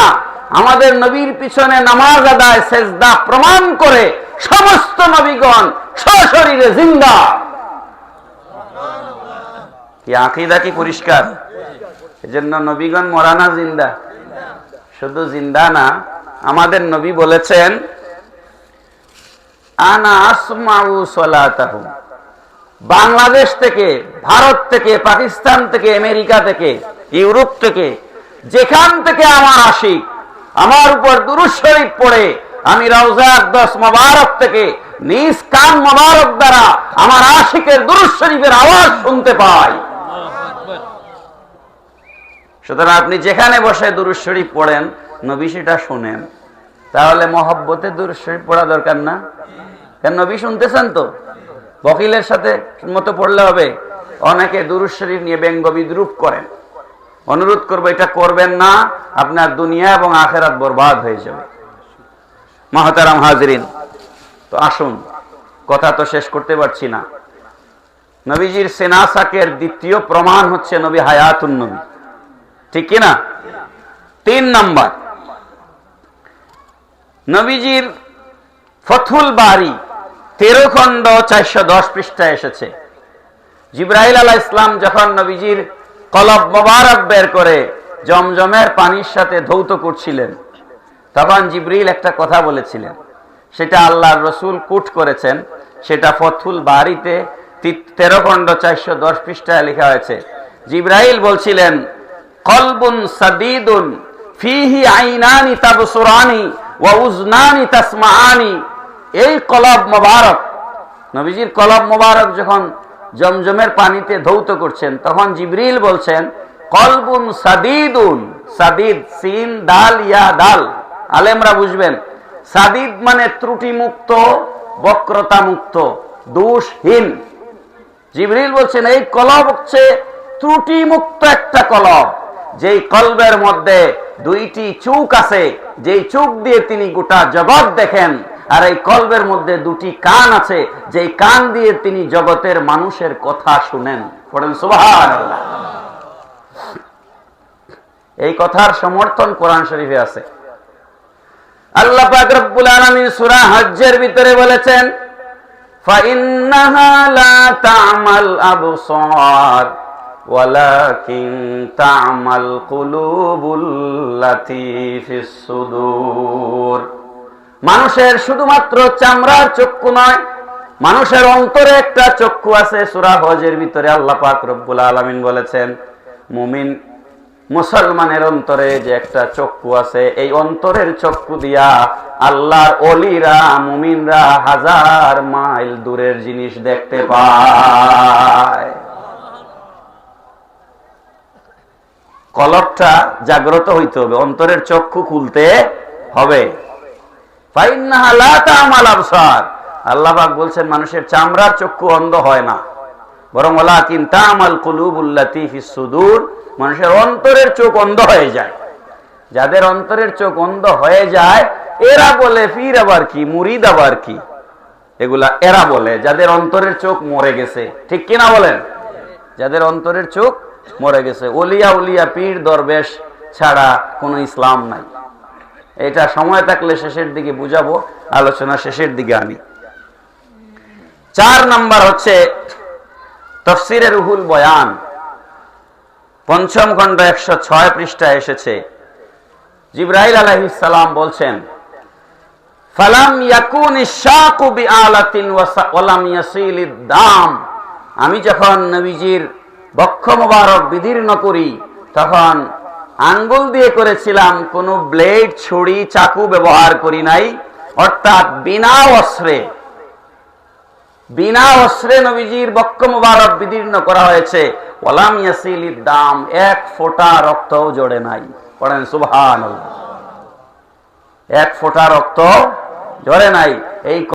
Speaker 1: আমাদের নবীর পিছনে নামাজ আদায়, সেজদা প্রমাণ করে সমস্ত নবীগণ সশরীরে জিন্দা। কি আকীদা কি পরিষ্কার? এজন্য নবীগণ মরা না জিন্দা? শুধু জিন্দা না, আমাদের নবী বলেছেন আনা আসমাউ সালাতাহুম। বাংলাদেশ থেকে, ভারত থেকে, পাকিস্তান থেকে, আমেরিকা থেকে, ইউরোপ থেকে, যেখান থেকে আমার আশিক আমার উপর দুরূদ শরীফ পড়ে, আমি রওজা আকদাস মোবারক থেকে নিজ কান মোবারক দ্বারা আমার আশিকের দুরূদ শরীফের আওয়াজ শুনতে পাই। সুতরাং আপনি যেখানে বসে দুরূদ শরীফ পড়েন, নবী সেটা শুনেন। তাহলে মহব্বতে দুরূদ শরীফ পড়া দরকার না? কেন? নবী শুনতেছেন তো, বকিলের সাথে মতো পড়লে হবে? অনেকে দুরূদ শরীফ নিয়ে ব্যঙ্গ বিদ্রূপ করেন। অনুরোধ করবো এটা করবেন না, আপনার দুনিয়া এবং আখিরাত বরবাদ হয়ে যাবে। মুহতারাম হাজিরিন, তো আসুন, কথা তো শেষ করতে পারছি না। নবীজির সেনাসাকের দ্বিতীয় প্রমাণ হচ্ছে নবী হায়াতুন নবী, ঠিক কিনা? 3 নাম্বার, নবীজির ফথুল বারি 13 খণ্ড 410 পৃষ্ঠায় এসেছে। জিবরাইল আলাইহিস সালাম যখন নবীজির কলব মোবারক বের করে জমজমের পানির সাথে ধৌত করছিলেন, তখন জিবরিল একটা কথা বলেছিলেন, সেটা আল্লাহর রাসূল কোট করেছেন। সেটা ফথুল বারিতে 13 খণ্ড 410 পৃষ্ঠায় লেখা হয়েছে। জিবরাইল বলছিলেন, কলবুন সাদীদুন ফিহি আইনানি তাবসুরানি ওয়া উজনানি তাসমাআনি। এই কলব মোবারক, নবীজির কলব মোবারক যখন জমজমের পানিতে ধৌত করছেন, তখন জিবরিল বলছেন, কলবুন সাদীদুন, সাদীদ সিন দাল ইয়া দাল, আলেমরা বুঝবেন। সাদীদ মানে ত্রুটি মুক্ত, বক্রতা মুক্ত, দোষহীন। জিবরিল বলছেন এই কলব হচ্ছে ত্রুটি মুক্ত একটা কলব, যেই কলবের মধ্যে 2টি চোখ আছে, যেই চোখ দিয়ে তিনি গোটা জগৎ দেখেন। আর এই কলবের মধ্যে 2টি কান আছে, যেই কান দিয়ে তিনি জগতের মানুষের কথা শুনেন। পড়েন সুবহানাল্লাহ। এই কথার সমর্থন কোরআন শরীফে আছে। আল্লাহ পাক রব্বুল আলামিন সূরা হজ্জের ভিতরে বলেছেন, ফাইন্নাহা লা তা'মাল আবসার ওয়ালাকিন তা'মাল কুলুবুল লাতী ফিস সুদূর। মানুষের শুধুমাত্র চামড়ার চক্ষু নয়, মানুষের অন্তরে একটা চক্ষু আছে। সূরা হজের ভিতরে আল্লাহ পাক রব্বুল আলামিন বলেছেন, মুমিন মুসলমানের অন্তরে যে একটা চক্ষু আছে, এই অন্তরের চক্ষু দিয়া আল্লাহর ওলিরা মুমিনরা হাজার মাইল দূরের জিনিস দেখতে পায়। কলবটা জাগ্রত হইতে হবে, অন্তরের চক্ষু খুলতে হবে। ফাইন্নাহা লা তা'মাল আবসার, আল্লাহ পাক বলছেন মানুষের চামড়ার চক্ষু অন্ধ হয় না, বরং ওয়ালাকিন তা'মাল কুলুবুল্লাতী ফিস সুদূর, মানুষের অন্তরের চোখ অন্ধ হয়ে যায়। যাদের অন্তরের চোখ অন্ধ হয়ে যায় এরা বলে পীর আবার কি, মুরিদ আবার কি, এগুলা এরা বলে যাদের অন্তরের চোখ মরে গেছে। ঠিক কিনা বলেন? যাদের অন্তরের চোখ মরে গেছে। ওলিয়া উলিয়া পীর দরবেশ ছাড়া কোনো ইসলাম নাই। এটা সময় থাকলে শেষের দিকে বুঝাবো, আলোচনা শেষের দিকে আনি। 4 নাম্বার হচ্ছে তাফসীরে রুহুল বয়ান, 5ম খণ্ড 106 পৃষ্ঠায় এসেছে। জিবরাইল আলাইহিস সালাম বলছেন, ফালাম ইয়াকুনিশ শাকু বিআলাতিন ওয়া লাম ইয়াসিলিদ দাম, আমি যখন নবীজির বক্ষ মোবারক বিদীর্ণ করি তখন আঙ্গুল দিয়ে করেছিলাম, কোনো ব্লেড ছুরি চাকু ব্যবহার করি নাই, অর্থাৎ বিনা অস্ত্রে নবীজির বক্ষ মোবারক বিদীর্ণ করা হয়েছে। ওয়ালাম ইয়াসিলিদ দাম, 1 ফোঁটা রক্তও জড়ে নাই। পড়েন সুবহানাল্লাহ। 1 ফোঁটা রক্ত জড়ে নাই। এই